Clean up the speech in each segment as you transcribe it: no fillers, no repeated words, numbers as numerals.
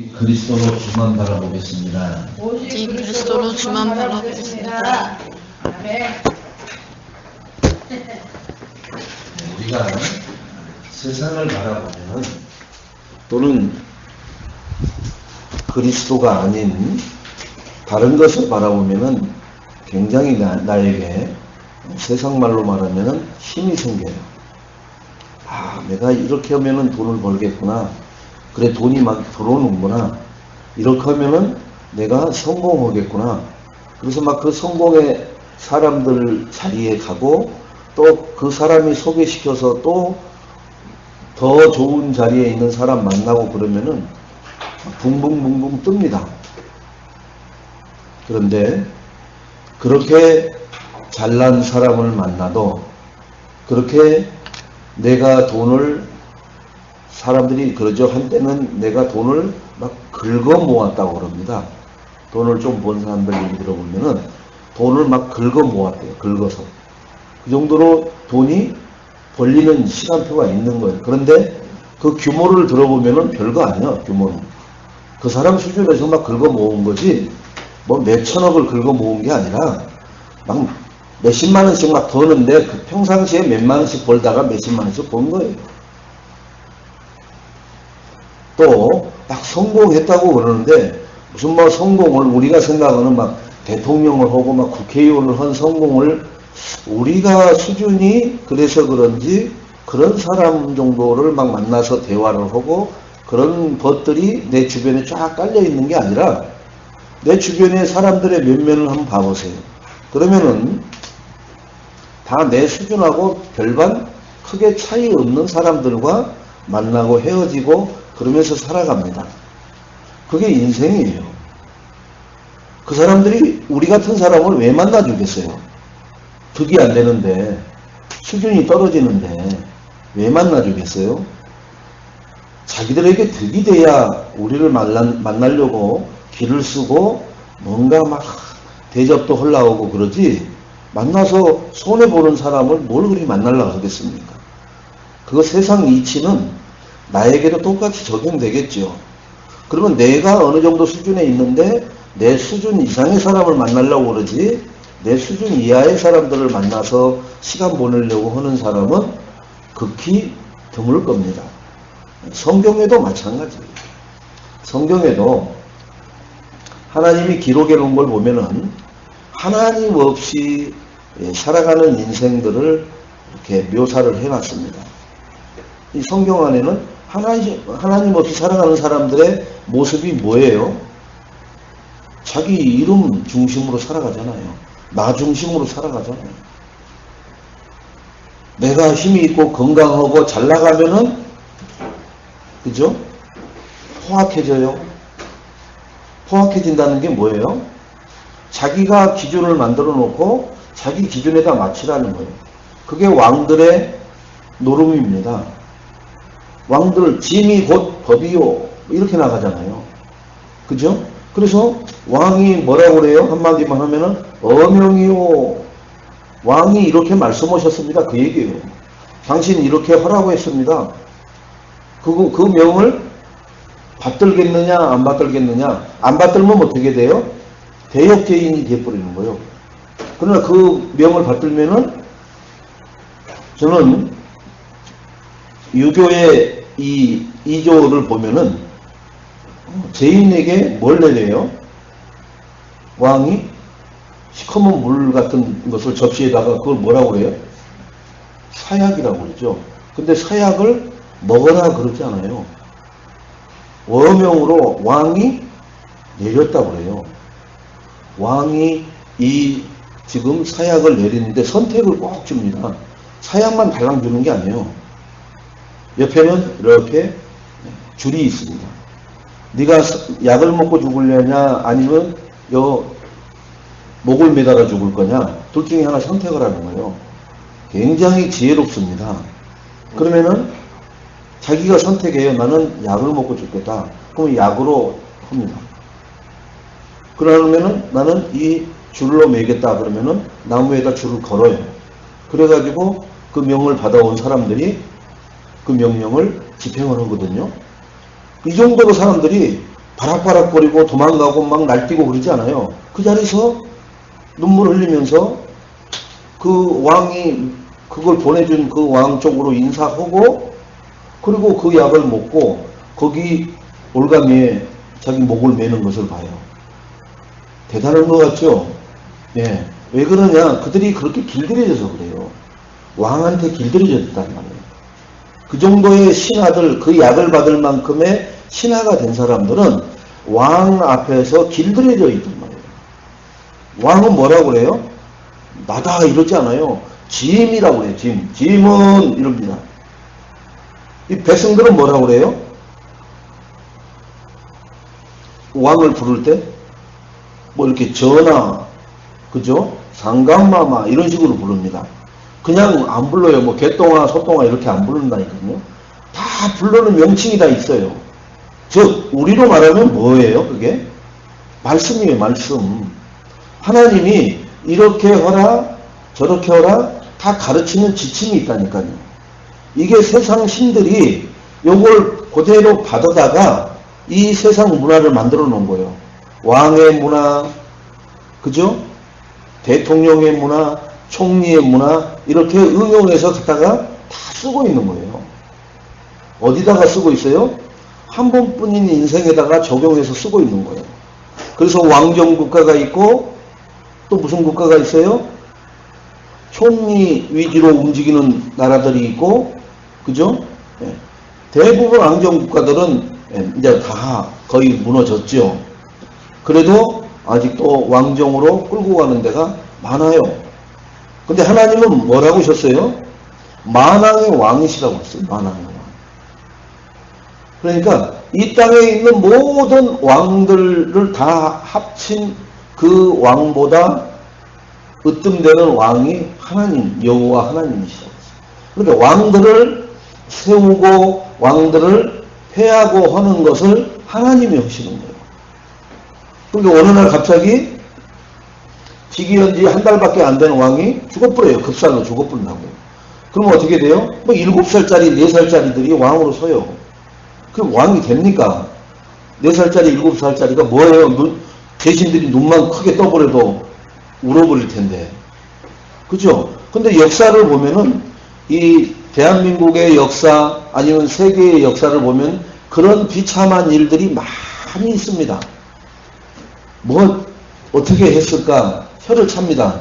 그리스도로 주만 바라보겠습니다. 오직 그리스도로 주만 바라보겠습니다. 아멘. 우리가 세상을 바라보면 또는 그리스도가 아닌 다른 것을 바라보면 굉장히 나에게 세상 말로 말하면 힘이 생겨요. 아, 내가 이렇게 하면 돈을 벌겠구나. 그래, 돈이 막 들어오는구나. 이렇게 하면은 내가 성공하겠구나. 그래서 막 그 성공의 사람들 자리에 가고 또 그 사람이 소개시켜서 또 더 좋은 자리에 있는 사람 만나고 그러면은 붕붕붕붕 뜹니다. 그런데 그렇게 잘난 사람을 만나도 그렇게 내가 돈을 사람들이 그러죠. 한때는 내가 돈을 막 긁어 모았다고 그럽니다. 돈을 좀 본 사람들 얘기 들어보면은 돈을 막 긁어 모았대요. 긁어서. 그 정도로 돈이 벌리는 시간표가 있는 거예요. 그런데 그 규모를 들어보면은 별거 아니야, 규모는. 그 사람 수준에서 막 긁어 모은 거지, 뭐 몇천억을 긁어 모은 게 아니라, 막 몇십만 원씩 막 버는데, 그 평상시에 몇만 원씩 벌다가 몇십만 원씩 번 거예요. 또, 막 성공했다고 그러는데, 무슨 뭐 성공을 우리가 생각하는 막 대통령을 하고 막 국회의원을 한 성공을 우리가 수준이 그래서 그런지 그런 사람 정도를 막 만나서 대화를 하고 그런 것들이 내 주변에 쫙 깔려 있는 게 아니라 내 주변의 사람들의 면면을 한번 봐보세요. 그러면은 다 내 수준하고 별반 크게 차이 없는 사람들과 만나고 헤어지고 그러면서 살아갑니다. 그게 인생이에요. 그 사람들이 우리 같은 사람을 왜 만나주겠어요? 득이 안 되는데, 수준이 떨어지는데 왜 만나주겠어요? 자기들에게 득이 돼야 우리를 만나려고 길을 쓰고 뭔가 막 대접도 하려고 그러지, 만나서 손해보는 사람을 뭘 그리 만나려고 하겠습니까? 그거 세상 이치는 나에게도 똑같이 적용되겠죠. 그러면 내가 어느 정도 수준에 있는데 내 수준 이상의 사람을 만나려고 그러지, 내 수준 이하의 사람들을 만나서 시간 보내려고 하는 사람은 극히 드물 겁니다. 성경에도 마찬가지예요. 성경에도 하나님이 기록해 놓은 걸 보면은 하나님 없이 살아가는 인생들을 이렇게 묘사를 해놨습니다. 이 성경 안에는 하나님 없이 살아가는 사람들의 모습이 뭐예요? 자기 이름 중심으로 살아가잖아요. 나 중심으로 살아가잖아요. 내가 힘이 있고 건강하고 잘 나가면은, 그죠? 포악해져요. 포악해진다는 게 뭐예요? 자기가 기준을 만들어 놓고 자기 기준에다 맞추라는 거예요. 그게 왕들의 노름입니다. 왕들, 짐이 곧 법이요. 이렇게 나가잖아요. 그죠? 그래서 왕이 뭐라고 그래요? 한마디만 하면은 어명이요. 왕이 이렇게 말씀하셨습니다. 그 얘기예요. 당신 이렇게 하라고 했습니다. 그 명을 받들겠느냐 안 받들겠느냐. 안 받들면 어떻게 돼요? 대역죄인이 돼버리는 거예요. 그러나 그 명을 받들면은, 저는 유교의 이 2조를 보면은 죄인에게 뭘 내려요? 왕이 시커먼 물 같은 것을 접시에다가 그걸 뭐라고 그래요? 사약이라고 그러죠. 근데 사약을 먹어라 그러지 않아요. 어명으로 왕이 내렸다고 그래요. 왕이 이 지금 사약을 내리는데 선택을 꼭 줍니다. 사약만 달랑 주는 게 아니에요. 옆에는 이렇게 줄이 있습니다. 네가 약을 먹고 죽으려냐 아니면 목을 매달아 죽을 거냐, 둘 중에 하나 선택을 하는 거예요. 굉장히 지혜롭습니다. 그러면은 자기가 선택해요. 나는 약을 먹고 죽겠다. 그럼 약으로 합니다. 그러면은 나는 이 줄로 매겠다. 그러면은 나무에다 줄을 걸어요. 그래가지고 그 명을 받아온 사람들이 그 명령을 집행을 하거든요. 이 정도로 사람들이 바락바락거리고 도망가고 막 날뛰고 그러지 않아요. 그 자리에서 눈물 흘리면서 그 왕이 그걸 보내준 그 왕 쪽으로 인사하고, 그리고 그 약을 먹고 거기 올가미에 자기 목을 매는 것을 봐요. 대단한 것 같죠? 예. 왜 그러냐? 그들이 그렇게 길들여져서 그래요. 왕한테 길들여졌단 말이에요. 그 정도의 신하들, 그 약을 받을 만큼의 신하가 된 사람들은 왕 앞에서 길들여져 있단 말이에요. 왕은 뭐라고 그래요? 나다 이러지 않아요. 짐이라고 해요. 짐은 이럽니다. 이 백성들은 뭐라고 그래요? 왕을 부를 때 뭐 이렇게 전하, 그죠? 상감마마 이런 식으로 부릅니다. 그냥 안 불러요. 뭐 개똥아, 소똥아 이렇게 안 부른다니까요. 다 불러는 명칭이 다 있어요. 즉 우리로 말하면 뭐예요? 그게 말씀이에요. 말씀. 하나님이 이렇게 하라 저렇게 하라 다 가르치는 지침이 있다니까요. 이게 세상 신들이 요걸 그대로 받아다가 이 세상 문화를 만들어 놓은 거예요. 왕의 문화, 그죠? 대통령의 문화, 총리의 문화 이렇게 응용해서 갖다가 다 쓰고 있는 거예요. 어디다가 쓰고 있어요? 한 번뿐인 인생에다가 적용해서 쓰고 있는 거예요. 그래서 왕정 국가가 있고 또 무슨 국가가 있어요? 총리 위주로 움직이는 나라들이 있고, 그죠? 예. 대부분 왕정 국가들은 이제 다 거의 무너졌죠. 그래도 아직도 왕정으로 끌고 가는 데가 많아요. 근데 하나님은 뭐라고 하셨어요? 만왕의 왕이시라고 했어요. 만왕의 왕. 그러니까 이 땅에 있는 모든 왕들을 다 합친 그 왕보다 으뜸되는 왕이 하나님, 여호와 하나님이시라고 했어요. 그러니까 왕들을 세우고 왕들을 폐하고 하는 것을 하나님이 하시는 거예요. 그러니까 어느 날 갑자기 즉위한 지 한 달밖에 안 된 왕이 죽어버려요. 급살로 죽어버린다고요. 그러면 어떻게 돼요? 뭐 7살짜리, 4살짜리들이 왕으로 서요. 그럼 왕이 됩니까? 4살짜리, 7살짜리가 뭐예요? 대신들이 눈만 크게 떠버려도 울어버릴 텐데. 그죠? 근데 역사를 보면은 이 대한민국의 역사 아니면 세계의 역사를 보면 그런 비참한 일들이 많이 있습니다. 뭐 어떻게 했을까? 혀를 찹니다.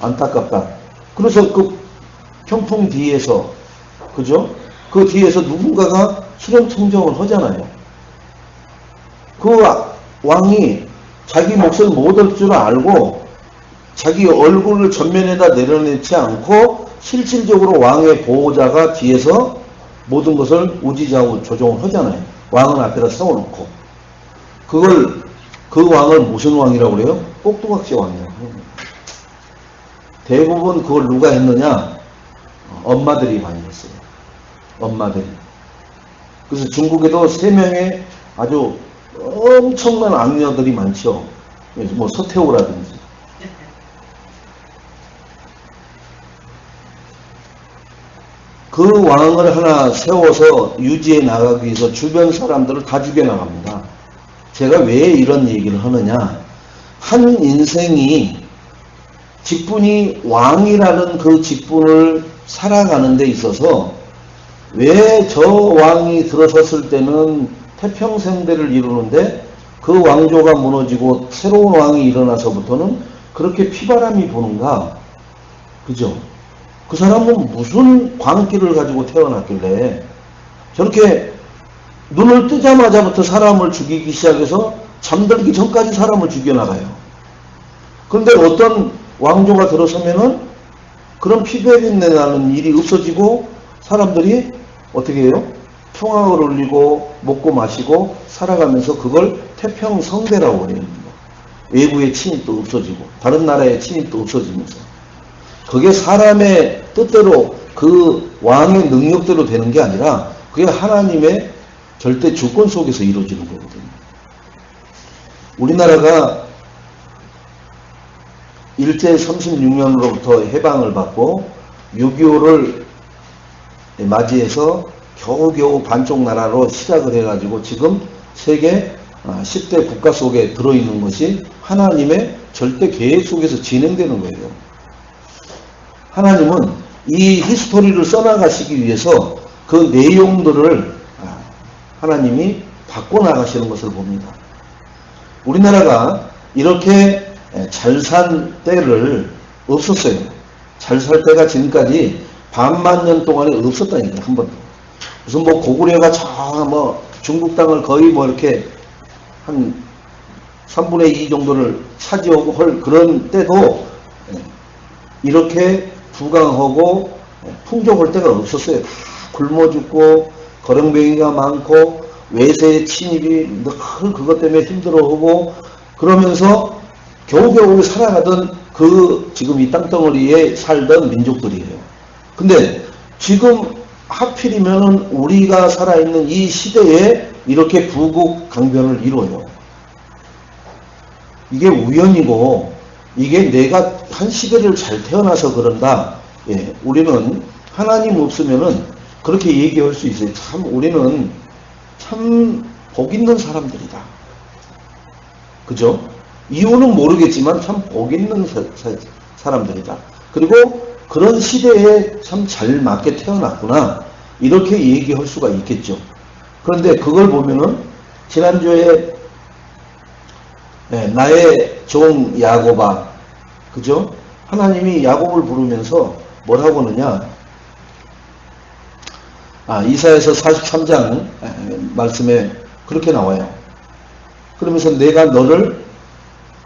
안타깝다. 그래서 그 평풍 뒤에서, 그죠? 그 뒤에서 누군가가 수령 청정을 하잖아요. 그 왕이 자기 몫을 못 할 줄 알고 자기 얼굴을 전면에다 내려놓지 않고 실질적으로 왕의 보호자가 뒤에서 모든 것을 우지좌우 조종을 하잖아요. 왕은 앞에다 세워놓고. 그 왕을 무슨 왕이라고 그래요? 꼭두각시 왕이라고 해요. 대부분 그걸 누가 했느냐? 엄마들이 많이 했어요. 엄마들이. 그래서 중국에도 3명의 아주 엄청난 악녀들이 많죠. 뭐 서태후라든지. 그 왕을 하나 세워서 유지해 나가기 위해서 주변 사람들을 다 죽여나갑니다. 제가 왜 이런 얘기를 하느냐. 한 인생이 직분이 왕이라는 그 직분을 살아가는 데 있어서 왜 저 왕이 들어섰을 때는 태평생대를 이루는데 그 왕조가 무너지고 새로운 왕이 일어나서부터는 그렇게 피바람이 부는가? 그죠? 그 사람은 무슨 광기를 가지고 태어났길래 저렇게 눈을 뜨자마자부터 사람을 죽이기 시작해서 잠들기 전까지 사람을 죽여나가요. 그런데 어떤 왕조가 들어서면은 그런 피배린내 나는 일이 없어지고 사람들이 어떻게 해요? 평화를 올리고 먹고 마시고 살아가면서 그걸 태평성대라고 그래요. 외부의 침입도 없어지고 다른 나라의 침입도 없어지면서 그게 사람의 뜻대로 그 왕의 능력대로 되는 게 아니라 그게 하나님의 절대 주권 속에서 이루어지는 거거든요. 우리나라가 일제 36년으로부터 해방을 받고 6.25를 맞이해서 겨우겨우 반쪽 나라로 시작을 해가지고 지금 세계 10대 국가 속에 들어있는 것이 하나님의 절대 계획 속에서 진행되는 거예요. 하나님은 이 히스토리를 써나가시기 위해서 그 내용들을 하나님이 바꿔나가시는 것을 봅니다. 우리나라가 이렇게 잘 산 때를 없었어요. 잘 살 때가 지금까지 반만 년 동안에 없었다니까요. 한 번도. 무슨 뭐 고구려가 중국 땅을 거의 이렇게 한 3분의 2 정도를 차지하고 할 그런 때도 이렇게 부강하고 풍족할 때가 없었어요. 다 굶어 죽고 거렁뱅이가 많고 외세의 침입이 늘 그것 때문에 힘들어하고 그러면서 겨우겨우 살아가던 지금 이 땅덩어리에 살던 민족들이에요. 근데 지금 하필이면은 우리가 살아있는 이 시대에 이렇게 부국 강변을 이루어요. 이게 우연이고 이게 내가 한 시대를 잘 태어나서 그런다. 우리는 하나님 없으면은 그렇게 얘기할 수 있어요. 참 우리는 참 복 있는 사람들이다. 그죠? 이유는 모르겠지만 참 복 있는 사람들이다. 그리고 그런 시대에 참 잘 맞게 태어났구나. 이렇게 얘기할 수가 있겠죠. 그런데 그걸 보면은 지난주에 나의 종 야곱아, 그죠? 하나님이 야곱을 부르면서 뭐라고 하느냐? 이사야서 43장 말씀에 그렇게 나와요. 그러면서 내가 너를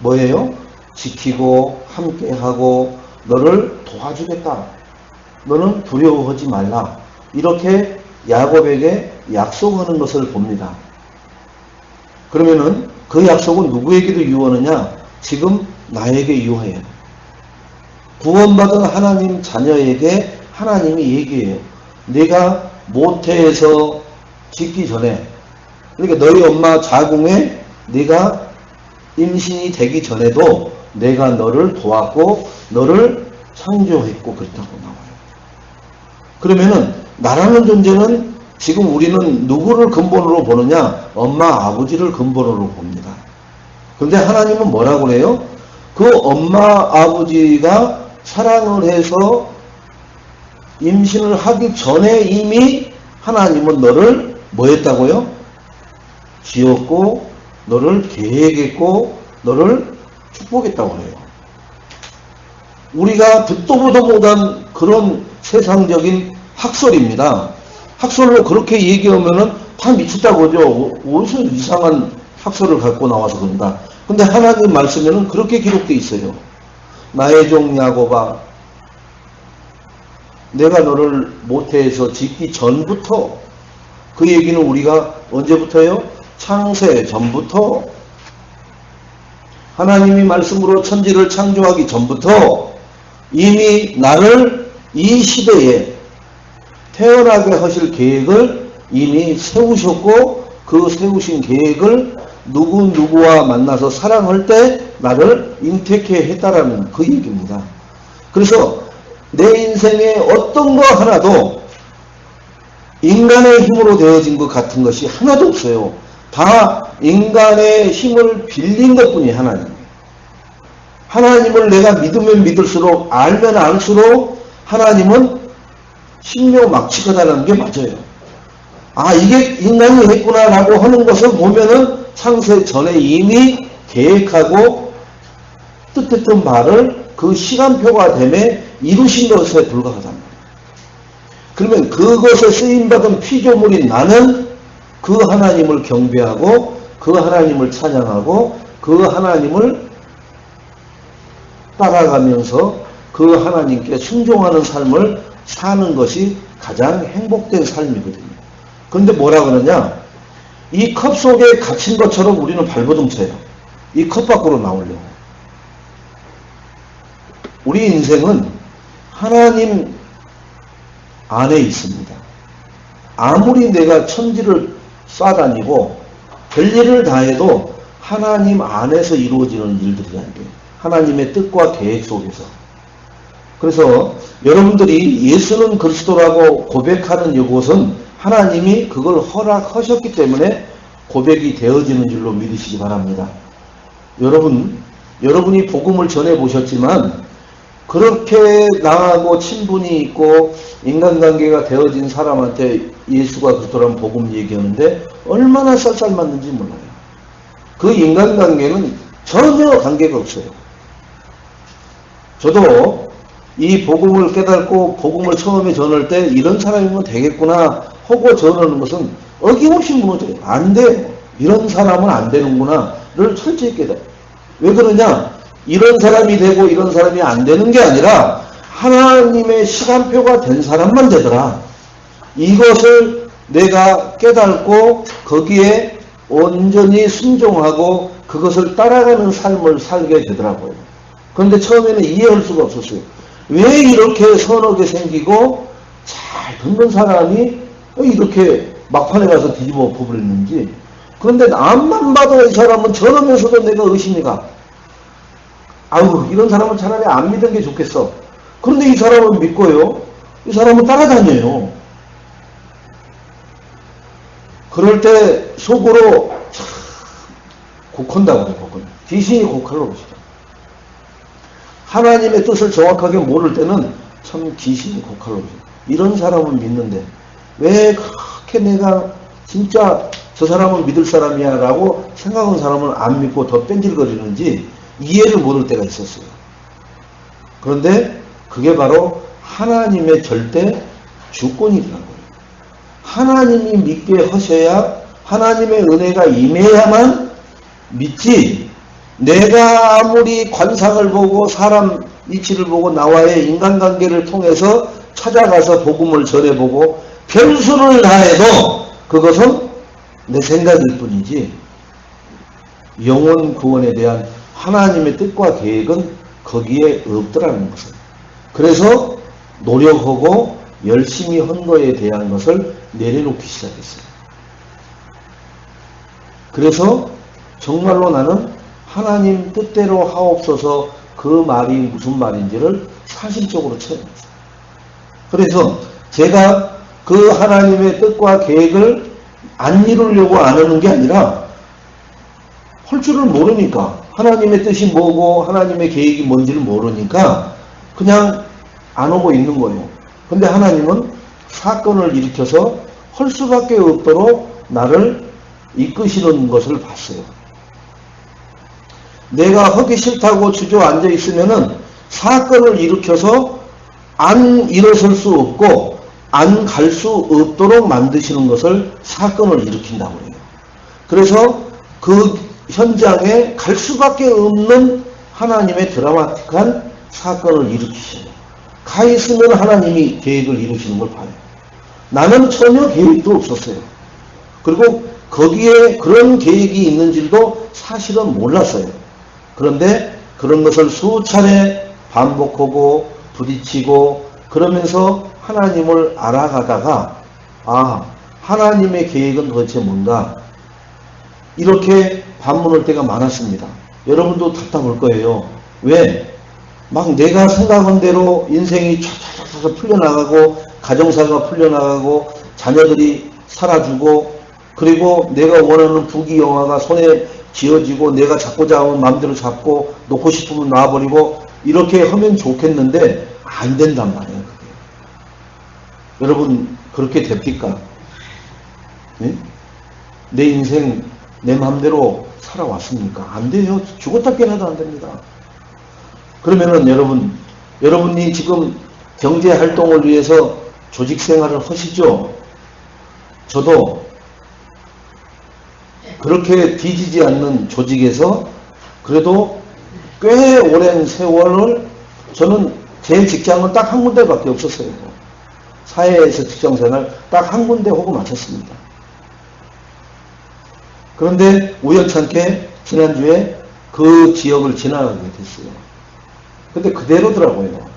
뭐예요? 지키고 함께하고 너를 도와주겠다. 너는 두려워하지 말라. 이렇게 야곱에게 약속하는 것을 봅니다. 그러면은 그 약속은 누구에게도 유효하느냐? 지금 나에게 유효해요. 구원받은 하나님 자녀에게 하나님이 얘기해요. 내가 모태에서 짓기 전에, 그러니까 너희 엄마 자궁에 네가 임신이 되기 전에도 내가 너를 도왔고 너를 창조했고 그렇다고 나와요. 그러면은 나라는 존재는 지금 우리는 누구를 근본으로 보느냐? 엄마 아버지를 근본으로 봅니다. 그런데 하나님은 뭐라고 그래요? 그 엄마 아버지가 사랑을 해서 임신을 하기 전에 이미 하나님은 너를 뭐 했다고요? 지었고 너를 계획했고 너를 축복했다고 해요. 우리가 듣도 보도 못한 그런 세상적인 학설입니다. 학설로 그렇게 얘기하면은 다 미쳤다고 하죠. 어디서 이상한 학설을 갖고 나와서 그런다. 근데 하나님 말씀에는 그렇게 기록되어 있어요. 나의 종 야곱아, 내가 너를 모태에서 짓기 전부터, 그 얘기는 우리가 언제부터요? 창세 전부터, 하나님이 말씀으로 천지를 창조하기 전부터 이미 나를 이 시대에 태어나게 하실 계획을 이미 세우셨고, 그 세우신 계획을 누구와 만나서 사랑할 때 나를 인택해 했다라는 그 얘기입니다. 그래서 내 인생에 어떤 거 하나도 인간의 힘으로 되어진 것 같은 것이 하나도 없어요. 다 인간의 힘을 빌린 것뿐이 하나님. 하나님을 내가 믿으면 믿을수록, 알면 알수록 하나님은 신묘막측하다는 게 맞아요. 이게 인간이 했구나라고 하는 것을 보면은 창세 전에 이미 계획하고 뜻했던 바를 그 시간표가 되매 이루신 것에 불과하단 말이에요. 그러면 그것에 쓰임받은 피조물인 나는 그 하나님을 경배하고 그 하나님을 찬양하고 그 하나님을 따라가면서 그 하나님께 순종하는 삶을 사는 것이 가장 행복된 삶이거든요. 그런데 뭐라 그러냐? 이 컵 속에 갇힌 것처럼 우리는 발버둥쳐요. 이 컵 밖으로 나오려고. 우리 인생은 하나님 안에 있습니다. 아무리 내가 천지를 쏴다니고 별일을 다해도 하나님 안에서 이루어지는 일들이라는 게 하나님의 뜻과 계획 속에서. 그래서 여러분들이 예수는 그리스도라고 고백하는 이곳은 하나님이 그걸 허락하셨기 때문에 고백이 되어지는 줄로 믿으시기 바랍니다. 여러분이 복음을 전해보셨지만 그렇게 나하고 친분이 있고 인간관계가 되어진 사람한테 예수가 그토록 복음 얘기하는데 얼마나 쌀쌀 맞는지 몰라요. 그 인간관계는 전혀 관계가 없어요. 저도 이 복음을 깨닫고 복음을 처음에 전할 때 이런 사람이면 되겠구나 하고 전하는 것은 어김없이 무너져요. 안 돼요. 이런 사람은 안 되는구나를 철저히 깨달아요. 왜 그러냐? 이런 사람이 되고 이런 사람이 안 되는 게 아니라 하나님의 시간표가 된 사람만 되더라. 이것을 내가 깨닫고 거기에 온전히 순종하고 그것을 따라가는 삶을 살게 되더라고요. 그런데 처음에는 이해할 수가 없었어요. 왜 이렇게 선하게 생기고 잘 듣는 사람이 이렇게 막판에 가서 뒤집어 엎어버렸는지. 그런데 앞만 봐도 이 사람은 저러면서도 내가 의심이 가. 아우, 이런 사람은 차라리 안 믿는 게 좋겠어. 그런데 이 사람은 믿고요. 이 사람은 따라다녀요. 그럴 때 속으로 참 곡한다고 해요. 곡은. 귀신이 곡하려고 그러시죠. 하나님의 뜻을 정확하게 모를 때는 참 귀신이 곡하려고 그러죠. 이런 사람은 믿는데 왜 그렇게 내가 진짜 저 사람은 믿을 사람이야 라고 생각하는 사람은 안 믿고 더 뺀질거리는지 이해를 못할 때가 있었어요. 그런데 그게 바로 하나님의 절대 주권이더라고요. 하나님이 믿게 하셔야 하나님의 은혜가 임해야만 믿지, 내가 아무리 관상을 보고 사람 이치를 보고 나와의 인간관계를 통해서 찾아가서 복음을 전해보고 별수를 다해도 그것은 내 생각일 뿐이지 영혼 구원에 대한 하나님의 뜻과 계획은 거기에 없더라는 것을. 그래서 노력하고 열심히 한 거에 대한 것을 내려놓기 시작했어요. 그래서 정말로 나는 하나님 뜻대로 하옵소서 그 말이 무슨 말인지를 사실적으로 체험했어요. 그래서 제가 그 하나님의 뜻과 계획을 안 이루려고 안 하는 게 아니라 할 줄을 모르니까, 하나님의 뜻이 뭐고 하나님의 계획이 뭔지를 모르니까 그냥 안 오고 있는 거예요. 근데 하나님은 사건을 일으켜서 할 수밖에 없도록 나를 이끄시는 것을 봤어요. 내가 하기 싫다고 주저앉아 있으면은 사건을 일으켜서 안 일어설 수 없고 안 갈 수 없도록 만드시는 것을 사건을 일으킨다고 해요. 그래서 그 현장에 갈 수밖에 없는 하나님의 드라마틱한 사건을 일으키셔요. 가 있으면 하나님이 계획을 이루시는 걸 봐요. 나는 전혀 계획도 없었어요. 그리고 거기에 그런 계획이 있는 줄도 사실은 몰랐어요. 그런데 그런 것을 수차례 반복하고 부딪히고 그러면서 하나님을 알아가다가 하나님의 계획은 도대체 뭔가, 이렇게 반문할 때가 많았습니다. 여러분도 답답할 거예요. 왜? 막 내가 생각한 대로 인생이 쫙쫙쫙 풀려나가고 가정사가 풀려나가고 자녀들이 살아주고 그리고 내가 원하는 부귀영화가 손에 쥐어지고 내가 잡고자 하면 마음대로 잡고 놓고 싶으면 놔버리고 이렇게 하면 좋겠는데 안 된단 말이에요. 그게. 여러분 그렇게 됩니까? 네? 내 인생 내 마음대로 살아왔습니까? 안 돼요. 죽었다 깨어나도 안 됩니다. 그러면은 여러분이 지금 경제활동을 위해서 조직생활을 하시죠? 저도 그렇게 뒤지지 않는 조직에서 그래도 꽤 오랜 세월을, 저는 제 직장은 딱 한 군데밖에 없었어요. 사회에서 직장생활 딱 한 군데 하고 마쳤습니다. 그런데 우연찮게 지난주에 그 지역을 지나가게 됐어요. 근데 그대로더라고요.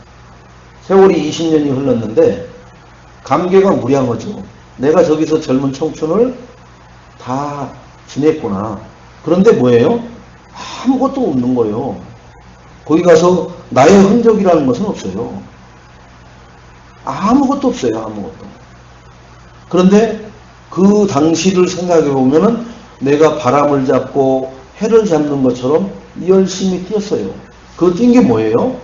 세월이 20년이 흘렀는데 감개가 무량하죠. 내가 저기서 젊은 청춘을 다 지냈구나. 그런데 뭐예요? 아무것도 없는 거예요. 거기 가서 나의 흔적이라는 것은 없어요. 아무것도 없어요. 아무것도. 그런데 그 당시를 생각해 보면은 내가 바람을 잡고 해를 잡는 것처럼 열심히 뛰었어요. 그거 뛴 게 뭐예요?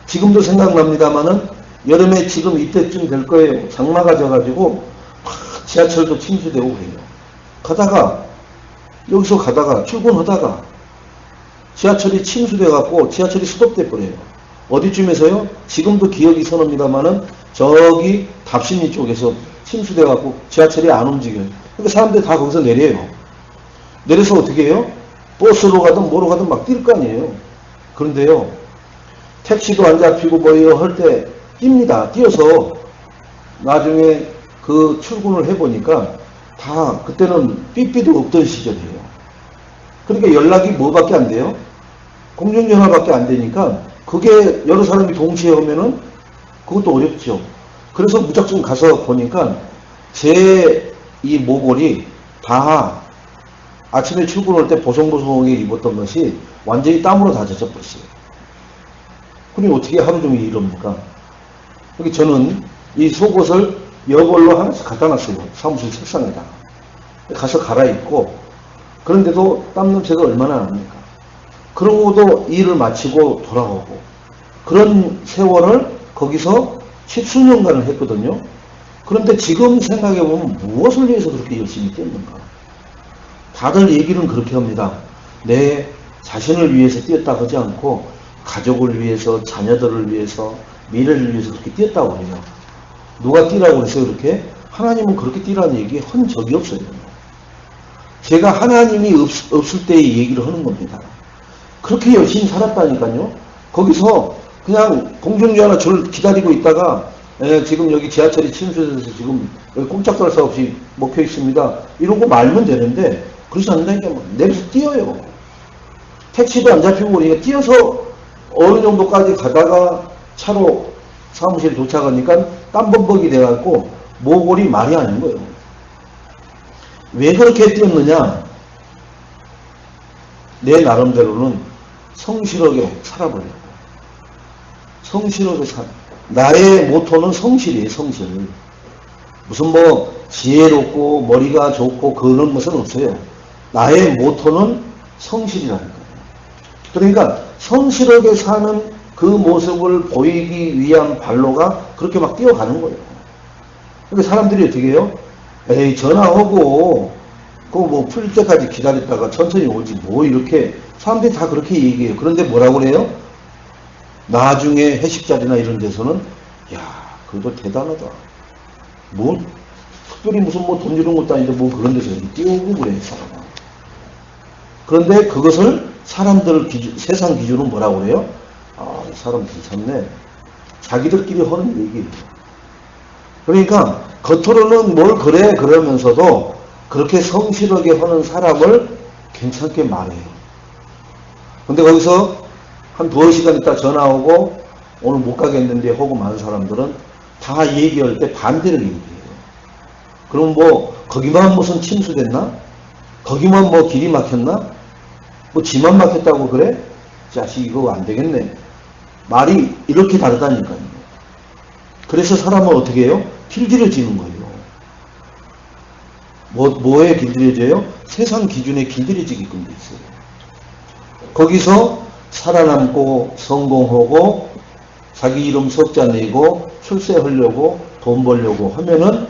지금도 생각납니다마는 여름에 지금 이때쯤 될 거예요. 장마가 져가지고 막 지하철도 침수되고 그래요. 가다가 여기서 가다가 출근하다가 지하철이 침수돼갖고 지하철이 스톱돼 버려요. 어디쯤에서요? 지금도 기억이 선합니다마는 저기 답심리 쪽에서 침수돼갖고 지하철이 안 움직여요. 그러니까 사람들이 다 거기서 내려요. 내려서 어떻게 해요? 버스로 가든 뭐로 가든 막 뛸 거 아니에요. 그런데요, 택시도 안 잡히고 뭐예요 할 때 뜁니다. 뛰어서 나중에 그 출근을 해보니까 다 그때는 삐삐도 없던 시절이에요. 그러니까 연락이 뭐밖에 안 돼요? 공중전화밖에 안 되니까 그게 여러 사람이 동시에 오면은 그것도 어렵죠. 그래서 무작정 가서 보니까 제 이 모골이 다 아침에 출근할 때 보송보송하게 입었던 것이 완전히 땀으로 다 젖어버렸어요. 그럼 어떻게 하루 종일 이럽니까? 그러니까 저는 이 속옷을 여벌로 하나씩 갖다 놨어요. 사무실 책상에다. 가서 갈아입고, 그런데도 땀 냄새가 얼마나 납니까? 그러고도 일을 마치고 돌아오고, 그런 세월을 거기서 10수년간을 했거든요. 그런데 지금 생각해보면 무엇을 위해서 그렇게 열심히 뛰었는가? 다들 얘기는 그렇게 합니다. 내 자신을 위해서 뛰었다 하지 않고 가족을 위해서, 자녀들을 위해서, 미래를 위해서 그렇게 뛰었다고 해요. 누가 뛰라고 그랬어요 그렇게? 하나님은 그렇게 뛰라는 얘기 한 적이 없어요. 제가 하나님이 없을 때의 얘기를 하는 겁니다. 그렇게 열심히 살았다니까요. 거기서 그냥 공중전화 저를 기다리고 있다가 지금 여기 지하철이 침수돼서 지금 여기 꼼짝도 할 수 없이 먹혀 있습니다. 이러고 말면 되는데 그렇지 않는다니까 내려서 뛰어요. 택시도 안 잡히고 그러니까 뛰어서 어느 정도까지 가다가 차로 사무실 도착하니까 땀범벅이 돼갖고 모골이 말이 아닌 거예요. 왜 그렇게 뛰었느냐? 내 나름대로는 성실하게 살아보려고. 성실하게 나의 모토는 성실이에요, 성실. 무슨 뭐 지혜롭고 머리가 좋고 그런 것은 없어요. 나의 모토는 성실이라는 거예요. 그러니까 성실하게 사는 그 모습을 보이기 위한 발로가 그렇게 막 뛰어가는 거예요. 그러니까 사람들이 어떻게 해요? 에이, 전화하고 그거 뭐 풀 때까지 기다렸다가 천천히 오지 뭐 이렇게 사람들이 다 그렇게 얘기해요. 그런데 뭐라고 그래요? 나중에 회식 자리나 이런 데서는 야, 그래도 대단하다. 뭐 특별히 무슨 뭐 돈 주는 것도 아닌데 뭐 그런 데서 뛰어오고 그래 사람아. 그런데 그것을 사람들 기준, 세상 기준은 뭐라고 그래요? 아, 이 사람 괜찮네. 자기들끼리 하는 얘기예요. 그러니까 겉으로는 뭘 그래 그러면서도 그렇게 성실하게 하는 사람을 괜찮게 말해요. 근데 거기서 한 2시간 있다 전화 오고 오늘 못 가겠는데 하고 많은 사람들은 다 얘기할 때 반대를 얘기해요. 그럼 뭐 거기만 무슨 침수됐나? 거기만 뭐 길이 막혔나? 뭐 지만 막혔다고 그래? 자식 이거 안 되겠네. 말이 이렇게 다르다니까요. 그래서 사람은 어떻게 해요? 길들여지는 거예요. 뭐에 길들여져요? 세상 기준에 길들여지게끔 돼 있어요. 거기서 살아남고 성공하고 자기 이름 석자 내고 출세하려고 돈 벌려고 하면은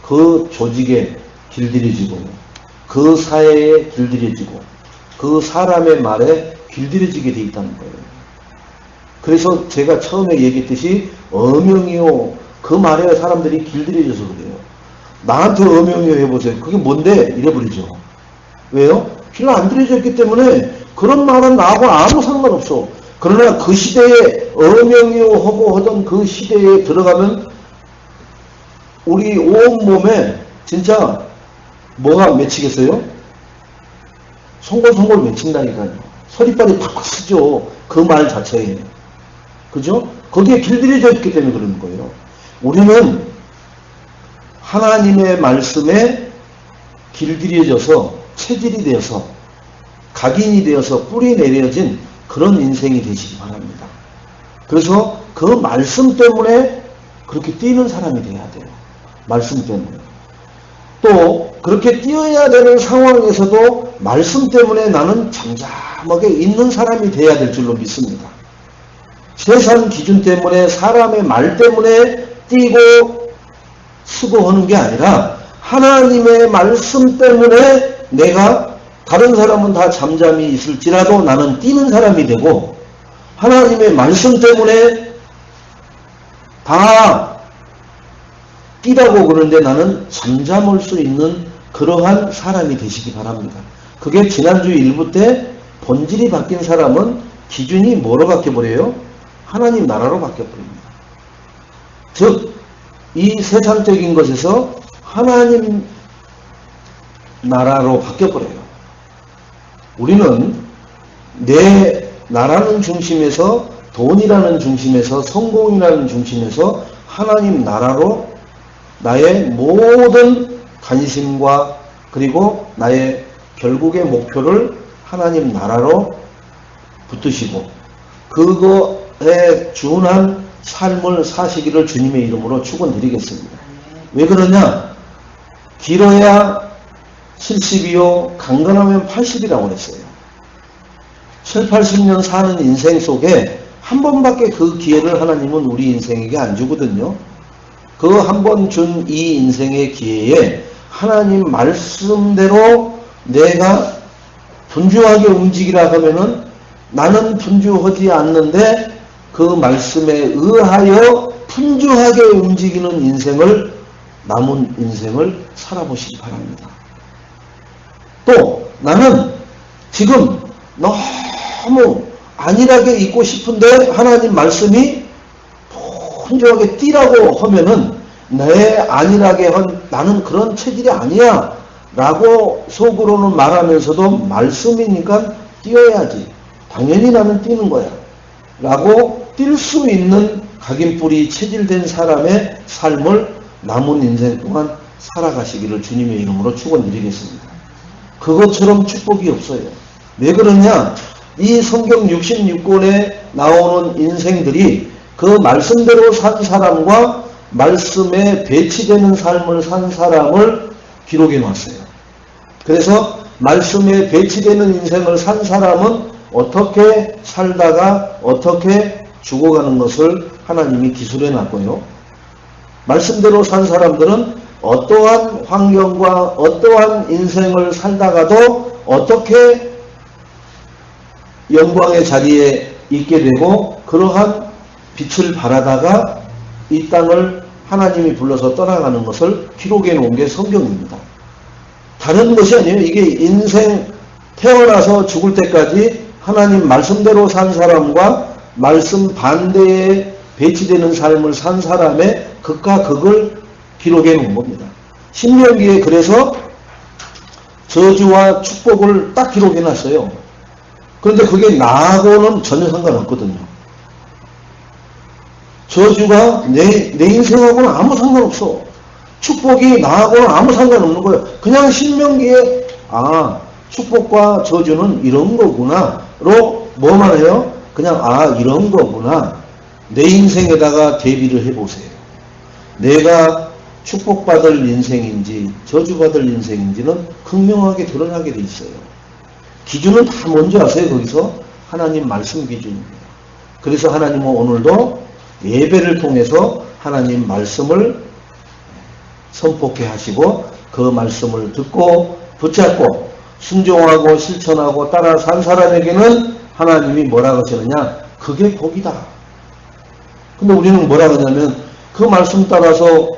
그 조직에 길들여지고 그 사회에 길들여지고 그 사람의 말에 길들여지게 돼 있다는 거예요. 그래서 제가 처음에 얘기했듯이 어명이요 그 말에 사람들이 길들여져서 그래요. 나한테 어명이요 해보세요. 그게 뭔데? 이래버리죠. 왜요? 길 안 들여져 있기 때문에 그런 말은 나하고 아무 상관없어. 그러나 그 시대에 어명이요 하고 하던 그 시대에 들어가면 우리 온몸에 진짜 뭐가 맺히겠어요? 송골송골 맺힌다니까요. 서리빨이 팍팍 쓰죠. 그 말 자체에. 그죠? 거기에 길들여져 있기 때문에 그러는 거예요. 우리는 하나님의 말씀에 길들여져서 체질이 되어서 각인이 되어서 뿌리 내려진 그런 인생이 되시기 바랍니다. 그래서 그 말씀 때문에 그렇게 뛰는 사람이 돼야 돼요. 말씀 때문에. 또 그렇게 뛰어야 되는 상황에서도 말씀 때문에 나는 잠잠하게 있는 사람이 돼야 될 줄로 믿습니다. 세상 기준 때문에 사람의 말 때문에 뛰고 쓰고 하는 게 아니라 하나님의 말씀 때문에 내가 다른 사람은 다 잠잠히 있을지라도 나는 뛰는 사람이 되고 하나님의 말씀 때문에 다 뛰라고 그러는데 나는 잠잠할 수 있는 그러한 사람이 되시기 바랍니다. 그게 지난주 일부 때 본질이 바뀐 사람은 기준이 뭐로 바뀌어버려요? 하나님 나라로 바뀌어버립니다. 즉, 이 세상적인 것에서 하나님 나라로 바뀌어버려요. 우리는 내 나라는 중심에서 돈이라는 중심에서 성공이라는 중심에서 하나님 나라로 나의 모든 관심과 그리고 나의 결국의 목표를 하나님 나라로 붙드시고 그거에 준한 삶을 사시기를 주님의 이름으로 축원드리겠습니다. 왜 그러냐? 길어야 70이요 강건하면 80이라고 그랬어요. 7, 80년 사는 인생 속에 한 번밖에 그 기회를 하나님은 우리 인생에게 안 주거든요. 그 한 번 준 이 인생의 기회에 하나님 말씀대로 내가 분주하게 움직이라 하면은 나는 분주하지 않는데 그 말씀에 의하여 분주하게 움직이는 인생을 남은 인생을 살아보시기 바랍니다. 또 나는 지금 너무 안일하게 있고 싶은데 하나님 말씀이 분주하게 뛰라고 하면은 내 안일하게 한 나는 그런 체질이 아니야 라고 속으로는 말하면서도 말씀이니까 뛰어야지. 당연히 나는 뛰는 거야 라고 뛸 수 있는 각인뿌리 체질된 사람의 삶을 남은 인생 동안 살아가시기를 주님의 이름으로 축원드리겠습니다. 그것처럼 축복이 없어요. 왜 그러냐? 이 성경 66권에 나오는 인생들이 그 말씀대로 산 사람과 말씀에 배치되는 삶을 산 사람을 기록해 놨어요. 그래서 말씀에 배치되는 인생을 산 사람은 어떻게 살다가 어떻게 죽어가는 것을 하나님이 기술해 놨고요. 말씀대로 산 사람들은 어떠한 환경과 어떠한 인생을 살다가도 어떻게 영광의 자리에 있게 되고 그러한 빛을 발하다가 이 땅을 하나님이 불러서 떠나가는 것을 기록해 놓은 게 성경입니다. 다른 것이 아니에요. 이게 인생 태어나서 죽을 때까지 하나님 말씀대로 산 사람과 말씀 반대에 배치되는 삶을 산 사람의 극과 극을 기록해 놓은 겁니다. 신명기에 그래서 저주와 축복을 딱 기록해 놨어요. 그런데 그게 나하고는 전혀 상관없거든요. 저주가 내 인생하고는 아무 상관없어. 축복이 나하고는 아무 상관없는 거예요. 그냥 신명기에 축복과 저주는 이런 거구나로 뭐만 해요? 그냥 이런 거구나. 내 인생에다가 대비를 해보세요. 내가 축복받을 인생인지 저주받을 인생인지는 극명하게 드러나게 돼 있어요. 기준은 다 뭔지 아세요? 거기서 하나님 말씀 기준입니다. 그래서 하나님은 오늘도 예배를 통해서 하나님 말씀을 선포케 하시고 그 말씀을 듣고 붙잡고 순종하고 실천하고 따라 산 사람에게는 하나님이 뭐라고 하시느냐? 그게 복이다. 근데 우리는 뭐라고 하냐면 그 말씀 따라서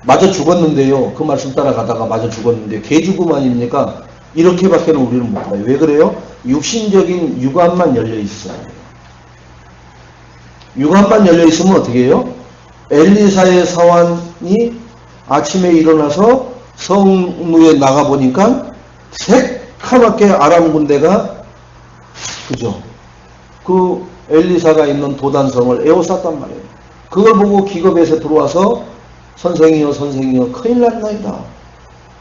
맞아 죽었는데요. 그 말씀 따라가다가 맞아 죽었는데 개 죽음 아닙니까? 이렇게밖에는 우리는 못 봐요. 왜 그래요? 육신적인 육안만 열려 있어요. 육안만 열려 있으면 어떻게 해요? 엘리사의 사환이 아침에 일어나서 성루에 나가보니까 새카맣게 아람 군대가 그죠? 그 엘리사가 있는 도단성을 에워쌌단 말이에요. 그걸 보고 기겁해서 들어와서 선생이여 선생이여 큰일 났나이다.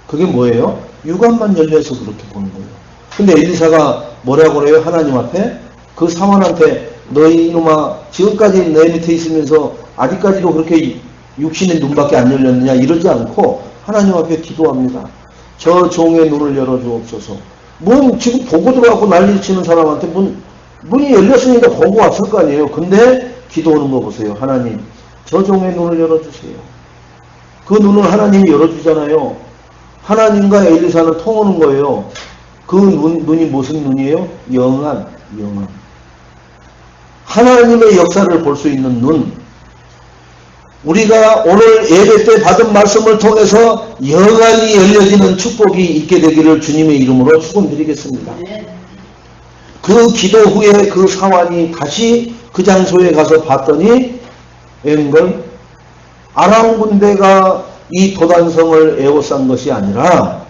그게 뭐예요? 육안만 열려서 그렇게 보는 거예요. 근데 엘리사가 뭐라고 그래요? 하나님 앞에 그 사환한테 너희 이놈아 지금까지 내 밑에 있으면서 아직까지도 그렇게 육신의 눈밖에 안 열렸느냐 이러지 않고 하나님 앞에 기도합니다. 저 종의 눈을 열어주옵소서. 문 지금 보고 들어가고 난리 치는 사람한테 문이 열렸으니까 보고 왔을 거 아니에요. 근데 기도하는 거 보세요. 하나님, 저 종의 눈을 열어주세요. 그 눈을 하나님이 열어주잖아요. 하나님과 엘리사는 통하는 거예요. 그 눈이 무슨 눈이에요? 영안. 하나님의 역사를 볼 수 있는 눈. 우리가 오늘 예배 때 받은 말씀을 통해서 영안이 열려지는 축복이 있게 되기를 주님의 이름으로 축원드리겠습니다. 그 기도 후에 그 사환이 다시 그 장소에 가서 봤더니 웬걸 아람 군대가 이 도단성을 에워싼 것이 아니라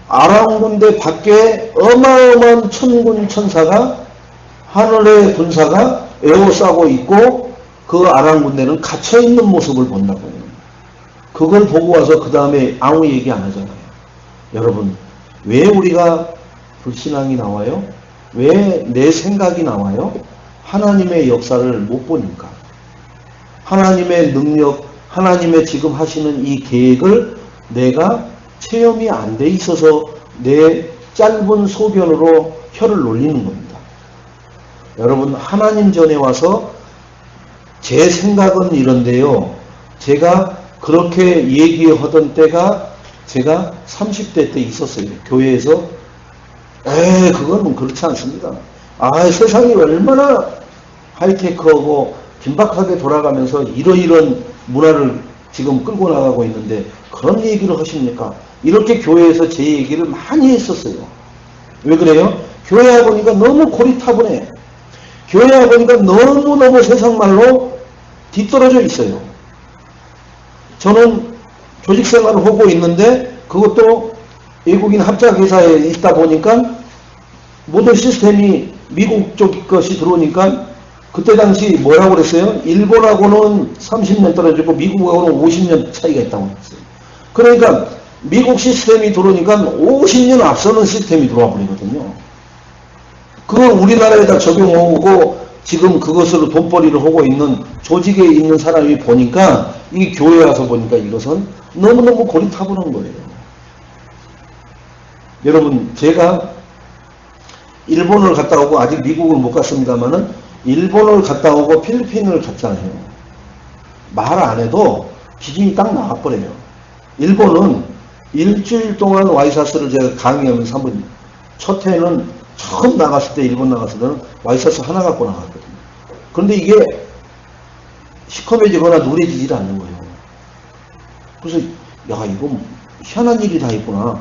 아람 군대 밖에 어마어마한 천군 천사가 하늘의 군사가 에워싸고 있고 그 아람 군대는 갇혀있는 모습을 본다고요. 그걸 보고 와서 그 다음에 아무 얘기 안 하잖아요. 여러분, 왜 우리가 불신앙이 나와요? 왜 내 생각이 나와요? 하나님의 역사를 못 보니까. 하나님의 능력, 하나님의 지금 하시는 이 계획을 내가 체험이 안 돼 있어서 내 짧은 소견으로 혀를 놀리는 겁니다. 여러분, 하나님 전에 와서 제 생각은 이런데요. 제가 그렇게 얘기하던 때가 제가 30대 때 있었어요. 교회에서. 그건 그렇지 않습니다. 세상이 얼마나 하이테크하고 긴박하게 돌아가면서 이러이런 문화를 지금 끌고 나가고 있는데 그런 얘기를 하십니까? 이렇게 교회에서 제 얘기를 많이 했었어요. 왜 그래요? 교회 와보니까 너무 고리타분해. 교회 와보니까 너무너무 세상말로 뒤떨어져 있어요. 저는 조직생활을 하고 있는데 그것도 외국인 합작회사에 있다 보니까 모든 시스템이 미국 쪽 것이 들어오니까 그때 당시 뭐라고 그랬어요? 일본하고는 30년 떨어지고 미국하고는 50년 차이가 있다고 했어요. 그러니까 미국 시스템이 들어오니까 50년 앞서는 시스템이 들어와 버리거든요. 그걸 우리나라에다 적용하고 지금 그것으로 돈벌이를 하고 있는 조직에 있는 사람이 보니까 이 교회에 와서 보니까 이것은 너무너무 고리타분한 거예요. 여러분, 제가 일본을 갔다 오고 아직 미국은 못 갔습니다만은 일본을 갔다 오고 필리핀을 갔잖아요. 말 안 해도 기준이 딱 나와버려요. 일본은 일주일 동안 와이사스를 제가 강의하면서 한번 첫 해는 처음 나갔을 때 일본 나갔을 때는 와이사스 하나 갖고 나갔거든요. 그런데 이게 시커매지거나 누래지질 않는 거예요. 그래서 야, 이거 희한한 일이 다 있구나.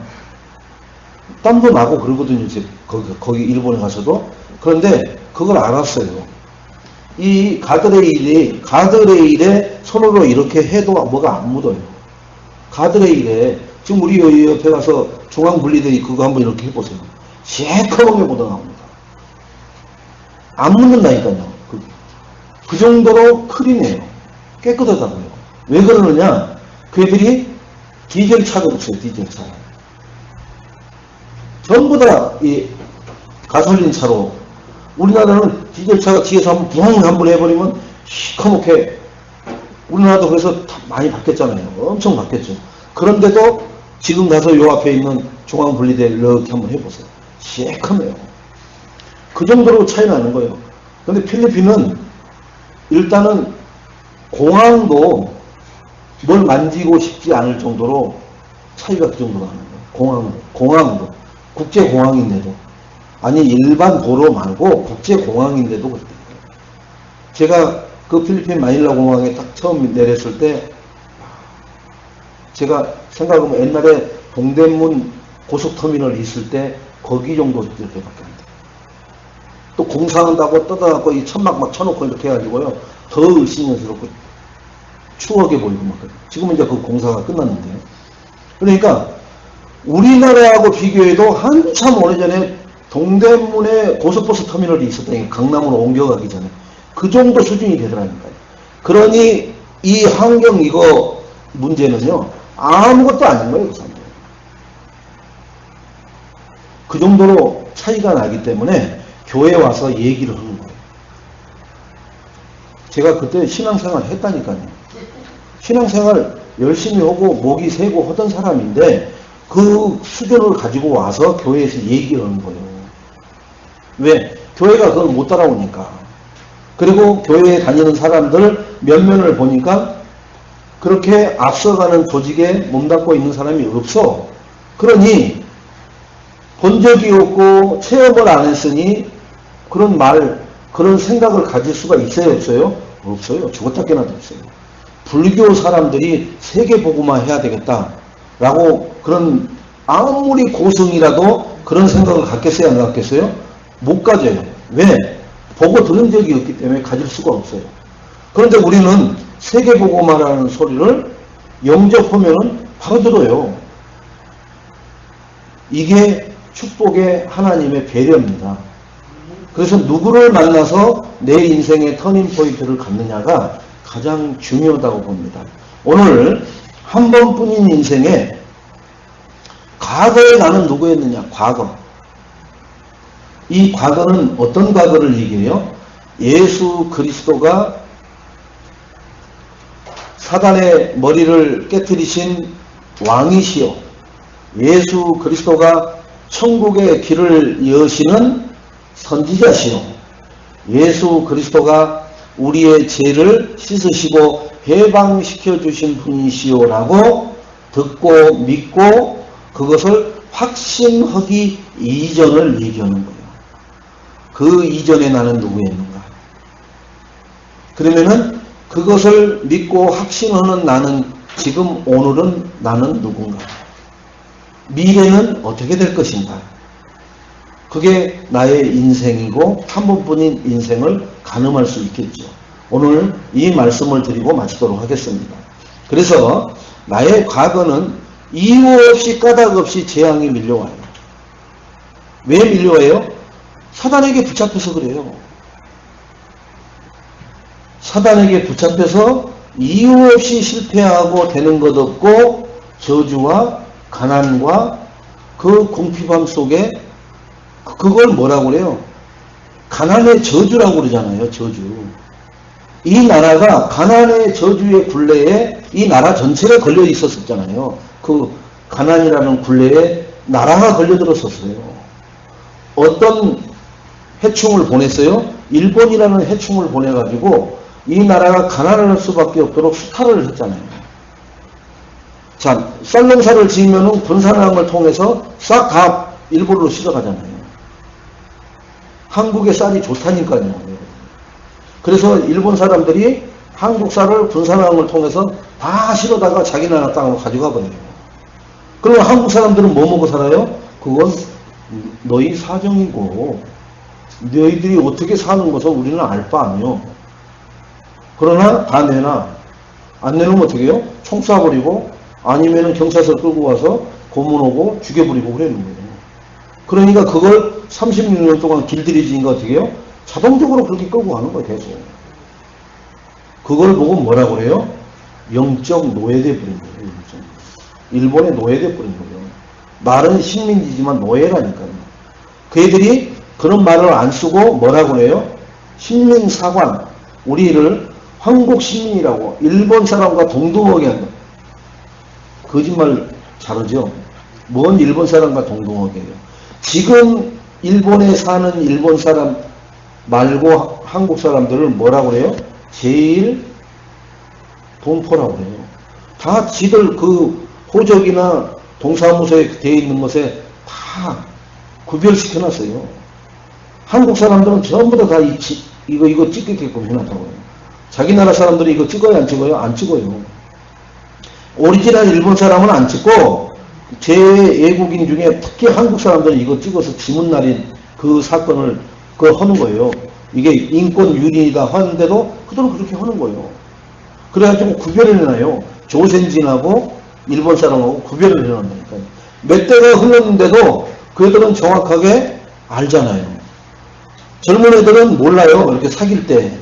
땀도 나고 그러거든요. 거기 일본에 가서도. 그런데 그걸 알았어요. 이 가드레일에 손으로 이렇게 해도 뭐가 안 묻어요. 가드레일에 지금 우리 여기 옆에 가서 중앙분리대에 그거 한번 이렇게 해보세요. 새까맣게 묻어나옵니다. 안 묻는다니까요. 그 정도로 클린해요. 깨끗하다고요. 왜 그러느냐? 그 애들이 디젤 차가 없어요. 디젤 차. 전부 다 이 가솔린 차로. 우리나라는 디젤 차가 뒤에서 한번 붕 한번 해버리면 시커멓게. 우리나라도 그래서 많이 바뀌었잖아요. 엄청 바뀌었죠. 그런데도 지금 가서 요 앞에 있는 중앙분리대 이렇게 한번 해보세요. 시커매요. 그 정도로 차이 나는 거예요. 근데 필리핀은 일단은 공항도 뭘 만지고 싶지 않을 정도로 차이가 그 정도로 나는 거예요. 공항도. 국제공항인데도. 아니, 일반 도로 말고 국제공항인데도 그렇대요. 제가 그 필리핀 마닐라 공항에 딱 처음 내렸을 때, 제가 생각해보면 옛날에 동대문 고속터미널 있을 때 거기 정도 이렇게 바뀌었는데. 또 공사한다고 뜯어갖고 이 천막 막 쳐놓고 이렇게 해가지고요. 더 신년스럽고 추억해 보이고 막. 지금은 이제 그 공사가 끝났는데요. 그러니까 우리나라하고 비교해도 한참 오래전에 동대문에 고속버스 터미널이 있었다니, 강남으로 옮겨가기 전에. 그 정도 수준이 되더라니까요. 그러니 이 환경 이거 문제는요, 아무것도 아닌 거예요, 그 사람들. 그 정도로 차이가 나기 때문에 교회에 와서 얘기를 하는 거예요. 제가 그때 신앙생활 했다니까요. 신앙생활 열심히 하고 목이 새고 하던 사람인데 그 수준을 가지고 와서 교회에서 얘기를 하는 거예요. 왜? 교회가 그걸 못 따라오니까. 그리고 교회에 다니는 사람들 몇 면을 보니까 그렇게 앞서가는 조직에 몸담고 있는 사람이 없어. 그러니 본 적이 없고 체험을 안 했으니 그런 그런 생각을 가질 수가 있어요, 없어요? 없어요. 죽었다 깨어나도 없어요. 불교 사람들이 세계보고만 해야 되겠다라고 그런 아무리 고승이라도 그런 생각을 갖겠어요, 안 갖겠어요? 못 가져요. 왜? 보고 들은 적이 없기 때문에 가질 수가 없어요. 그런데 우리는 세계보고만하는 소리를 영접하면 바로 들어요. 이게 축복의 하나님의 배려입니다. 그래서 누구를 만나서 내 인생의 터닝포인트를 갖느냐가 가장 중요하다고 봅니다. 오늘 한 번뿐인 인생에 과거에 나는 누구였느냐? 과거. 이 과거는 어떤 과거를 얘기해요? 예수 그리스도가 사단의 머리를 깨뜨리신 왕이시요. 예수 그리스도가 천국의 길을 여시는 선지자시요. 예수 그리스도가 우리의 죄를 씻으시고 해방시켜 주신 분이시오라고 듣고 믿고 그것을 확신하기 이전을 얘기하는 거예요. 그 이전에 나는 누구였는가? 그러면은 그것을 믿고 확신하는 나는 지금 오늘은 나는 누군가? 미래는 어떻게 될 것인가? 그게 나의 인생이고 한 번뿐인 인생을 가늠할 수 있겠죠. 오늘 이 말씀을 드리고 마치도록 하겠습니다. 그래서 나의 과거는 이유 없이 까닭 없이 재앙이 밀려와요. 왜 밀려와요? 사단에게 붙잡혀서 그래요. 사단에게 붙잡혀서 이유 없이 실패하고 되는 것 없고 저주와 가난과 그 궁핍함 속에 그걸 뭐라고 그래요? 가난의 저주라고 그러잖아요. 저주. 이 나라가 가난의 저주의 굴레에 이 나라 전체가 걸려 있었잖아요. 그 가난이라는 굴레에 나라가 걸려들었었어요. 어떤 해충을 보냈어요? 일본이라는 해충을 보내가지고 이 나라가 가난을 할 수밖에 없도록 수탈을 했잖아요. 자, 쌀농사를 지으면은 군산항을 통해서 싹 다 일본으로 실어가잖아요. 한국의 쌀이 좋다니까요. 그래서 일본 사람들이 한국 쌀을 군산항을 통해서 다 실어다가 자기 나라 땅으로 가져가 버려요. 그러면 한국 사람들은 뭐 먹고 살아요? 그건 너희 사정이고 너희들이 어떻게 사는 것을 우리는 알 바 아니요. 그러나 다 내놔. 안 내놓으면 어떻게 해요? 총 쏴버리고 아니면은 경찰서 끌고 와서 고문하고 죽여버리고 그러는 거예요. 그러니까 그걸 36년 동안 길들여지니까 어떻게 해요? 자동적으로 그렇게 끌고 가는 거예요. 계속. 그걸 보고 뭐라고 그래요? 영적 노예돼 버린 거예요. 일본에 노예돼 버린 거예요. 말은 식민지지만 노예라니까요. 그 애들이 그런 말을 안 쓰고 뭐라고 그래요? 식민사관, 우리를 한국 시민이라고 일본 사람과 동등하게 한다. 거짓말 잘하죠? 뭔 일본 사람과 동등하게 해요? 지금 일본에 사는 일본 사람 말고 한국 사람들을 뭐라고 그래요? 제일 동포라고 그래요. 다 지들 그 호적이나 동사무소에 되어 있는 것에 다 구별시켜 놨어요. 한국 사람들은 전부 다 이거 찍게끔 해놨다고요. 자기 나라 사람들이 이거 찍어요, 안 찍어요? 안 찍어요. 오리지널 일본 사람은 안 찍고 제외국인 중에 특히 한국 사람들은 이거 찍어서 지문날인 그 사건을 그거 하는 거예요. 이게 인권 유린이다 하는데도 그대로 그렇게 하는 거예요. 그래가지고 구별을 해놔요. 조센진하고 일본 사람하고 구별을 해놓는다니까요. 몇 대가 흘렀는데도 그 애들은 정확하게 알잖아요. 젊은 애들은 몰라요. 이렇게 사귈 때.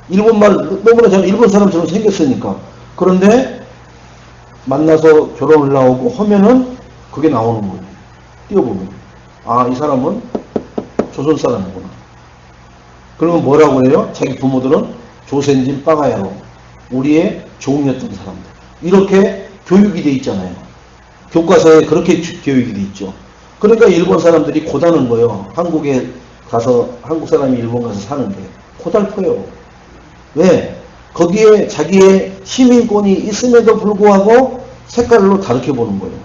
일본말 너무나 잘 일본 사람처럼 생겼으니까. 그런데 만나서 결혼을 나오고 하면은 그게 나오는 거예요. 띄워보면. 아, 이 사람은 조선 사람이구나. 그러면 뭐라고 해요? 자기 부모들은 조센진 빠가야로. 우리의 종이었던 사람들. 이렇게 교육이 돼 있잖아요. 교과서에 그렇게 교육이 돼 있죠. 그러니까 일본 사람들이 고다는 거예요. 한국에 가서, 한국 사람이 일본 가서 사는데 고달퍼요. 왜? 거기에 자기의 시민권이 있음에도 불구하고 색깔로 다르게 보는 거예요.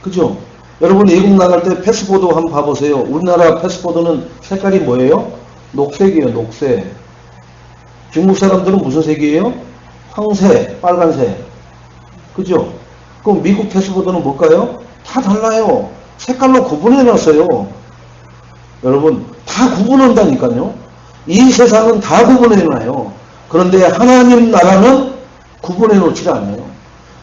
그죠? 여러분 외국 나갈 때 패스포드 한번 봐보세요. 우리나라 패스포드는 색깔이 뭐예요? 녹색이에요. 녹색. 중국 사람들은 무슨 색이에요? 황색, 빨간색. 그죠? 그럼 미국 패스포드는 뭘까요? 다 달라요. 색깔로 구분해 놨어요. 여러분 다 구분한다니까요. 이 세상은 다 구분해 놔요. 그런데 하나님 나라는 구분해 놓지가 않아요.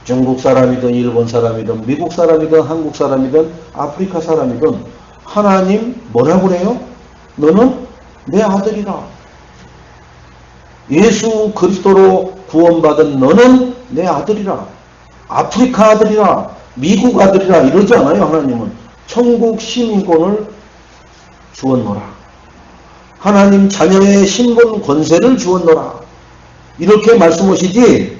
중국 사람이든 일본 사람이든 미국 사람이든 한국 사람이든 아프리카 사람이든 하나님 뭐라고 그래요? 너는 내 아들이라. 예수 그리스도로 구원받은 너는 내 아들이라. 아프리카 아들이라. 미국 아들이라 이러지 않아요. 하나님은 천국 시민권을 주었노라. 하나님 자녀의 신분 권세를 주었노라. 이렇게 말씀하시지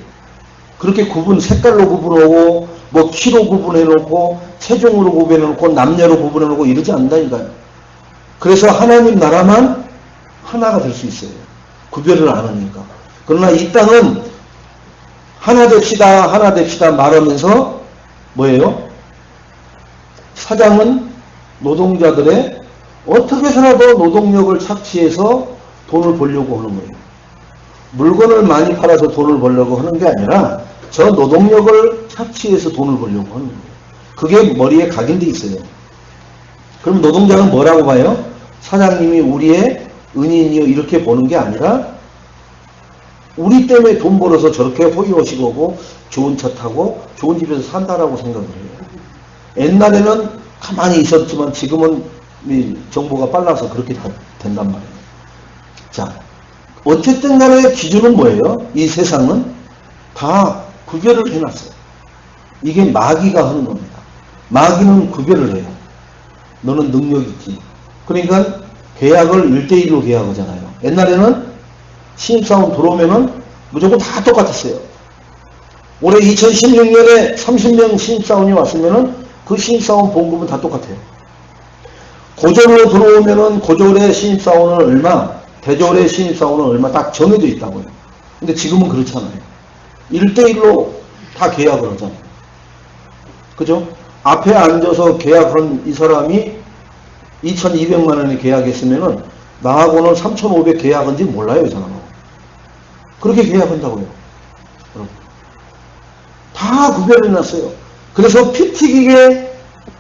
그렇게 색깔로 구분하고 뭐 키로 구분해놓고 체중으로 구분해놓고 남녀로 구분해놓고 이러지 않는다니까요. 그래서 하나님 나라만 하나가 될 수 있어요. 구별을 안 하니까. 그러나 이 땅은 하나 됩시다 하나 됩시다 말하면서 뭐예요? 사장은 노동자들의 어떻게 해서라도 노동력을 착취해서 돈을 벌려고 하는 거예요. 물건을 많이 팔아서 돈을 벌려고 하는 게 아니라 저 노동력을 착취해서 돈을 벌려고 하는 거예요. 그게 머리에 각인돼 있어요. 그럼 노동자는 뭐라고 봐요? 사장님이 우리의 은인이요 이렇게 보는 게 아니라 우리 때문에 돈 벌어서 저렇게 호의호식 오고 좋은 차 타고 좋은 집에서 산다라고 생각을 해요. 옛날에는 가만히 있었지만 지금은 정보가 빨라서 그렇게 다 된단 말이에요. 자, 어쨌든 간에 기준은 뭐예요? 이 세상은 다 구별을 해놨어요. 이게 마귀가 하는 겁니다. 마귀는 구별을 해요. 너는 능력 있지. 그러니까 계약을 1대1로 계약하잖아요. 옛날에는 신입사원 들어오면은 무조건 다 똑같았어요. 올해 2016년에 30명 신입사원이 왔으면은 그 신입사원 봉급은 다 똑같아요. 고졸로 들어오면은 고졸의 신입사원은 얼마, 대졸의 신입사원은 얼마 딱 정해져 있다고요. 근데 지금은 그렇잖아요. 1대1로 다 계약을 하잖아요. 그죠? 앞에 앉아서 계약한 이 사람이 2,200만 원에 계약했으면은 나하고는 3,500 계약한지 몰라요, 이 사람은. 그렇게 계약한다고요. 여러분. 다 구별해놨어요. 그래서 피 튀기게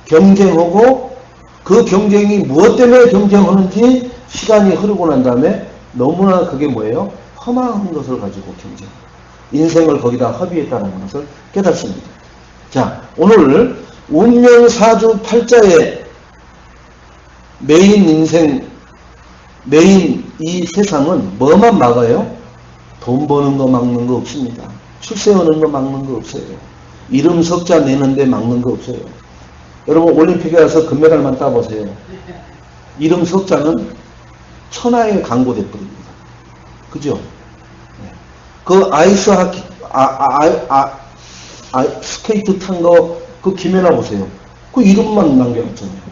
경쟁하고 그 경쟁이 무엇 때문에 경쟁하는지 시간이 흐르고 난 다음에 너무나 그게 뭐예요? 험한 것을 가지고 경쟁. 인생을 거기다 허비했다는 것을 깨닫습니다. 자, 오늘 운명사주 팔자의 메인 인생, 메인 이 세상은 뭐만 막아요? 돈 버는 거 막는 거 없습니다. 출세하는 거 막는 거 없어요. 이름 석자 내는데 막는 거 없어요. 여러분 올림픽에 가서 금메달만 따보세요. 이름 석자는 천하의 강고대급입니다. 그죠? 네. 그 아이스 하키, 스케이트 탄 거 그 김연아 보세요. 그 이름만 남겨놨잖아요.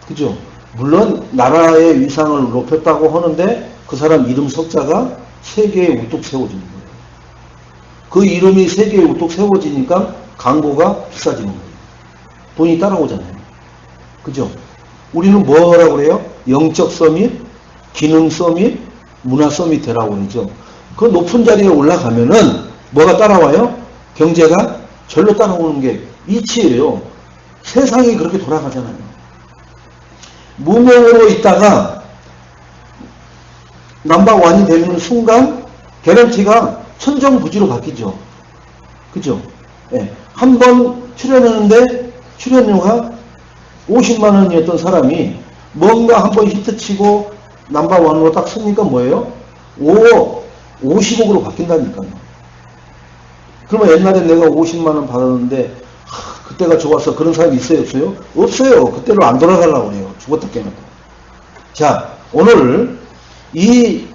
그죠? 물론 나라의 위상을 높였다고 하는데 그 사람 이름 석자가 세계에 우뚝 세워지는 거예요. 그 이름이 세계에 우뚝 세워지니까 광고가 비싸지는 거예요. 돈이 따라오잖아요. 그죠? 우리는 뭐라고 그래요? 영적 서밋, 기능 서밋, 문화 서밋 되라고 그러죠. 그 높은 자리에 올라가면은 뭐가 따라와요? 경제가 절로 따라오는 게 이치예요. 세상이 그렇게 돌아가잖아요. 무명으로 있다가 넘버원이 되는 순간 개런티가 천정부지로 바뀌죠. 그죠? 예. 한 번 출연하는데 출연료가 50만 원이었던 사람이 뭔가 한 번 히트치고 넘버원으로 딱 쓰니까 뭐예요? 50억으로 바뀐다니까요. 그러면 옛날에 내가 50만 원 받았는데 그때가 좋아서 그런 사람이 있어요? 없어요? 없어요. 그때로 안 돌아가려고 그래요. 죽었다 깨면. 자, 오늘 이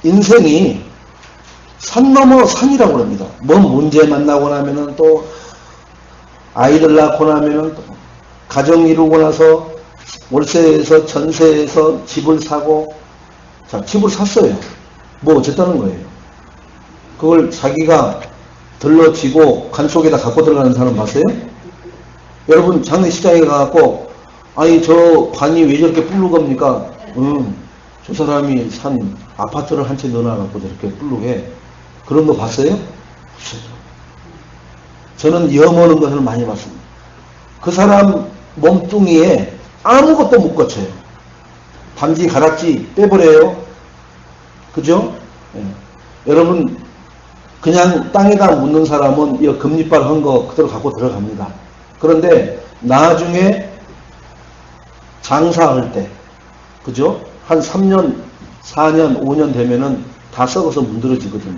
인생이 산 넘어 산이라고 합니다. 뭔 문제 만나고 나면은 또 아이들 낳고 나면은 또 가정 이루고 나서 월세에서 전세에서 집을 사고, 자, 집을 샀어요. 뭐 어쨌다는 거예요. 그걸 자기가 들러지고 관 속에다 갖고 들어가는 사람 봤어요? 여러분 장례식장에 가갖고 아니 저 관이 왜 저렇게 뿔룩합니까? 저 사람이 산 아파트를 한 채 넣어놔갖고 저렇게 뿔룩해. 그런 거 봤어요? 없어요. 저는 염오는 것을 많이 봤습니다. 그 사람 몸뚱이에 아무것도 못 거쳐요. 담지 가락지 빼버려요. 그죠? 예. 여러분 그냥 땅에다 묻는 사람은 이 금리빨 한 거 그대로 갖고 들어갑니다. 그런데 나중에 장사할 때, 그죠? 한 3년, 4년, 5년 되면은 다 썩어서 문드러지거든요.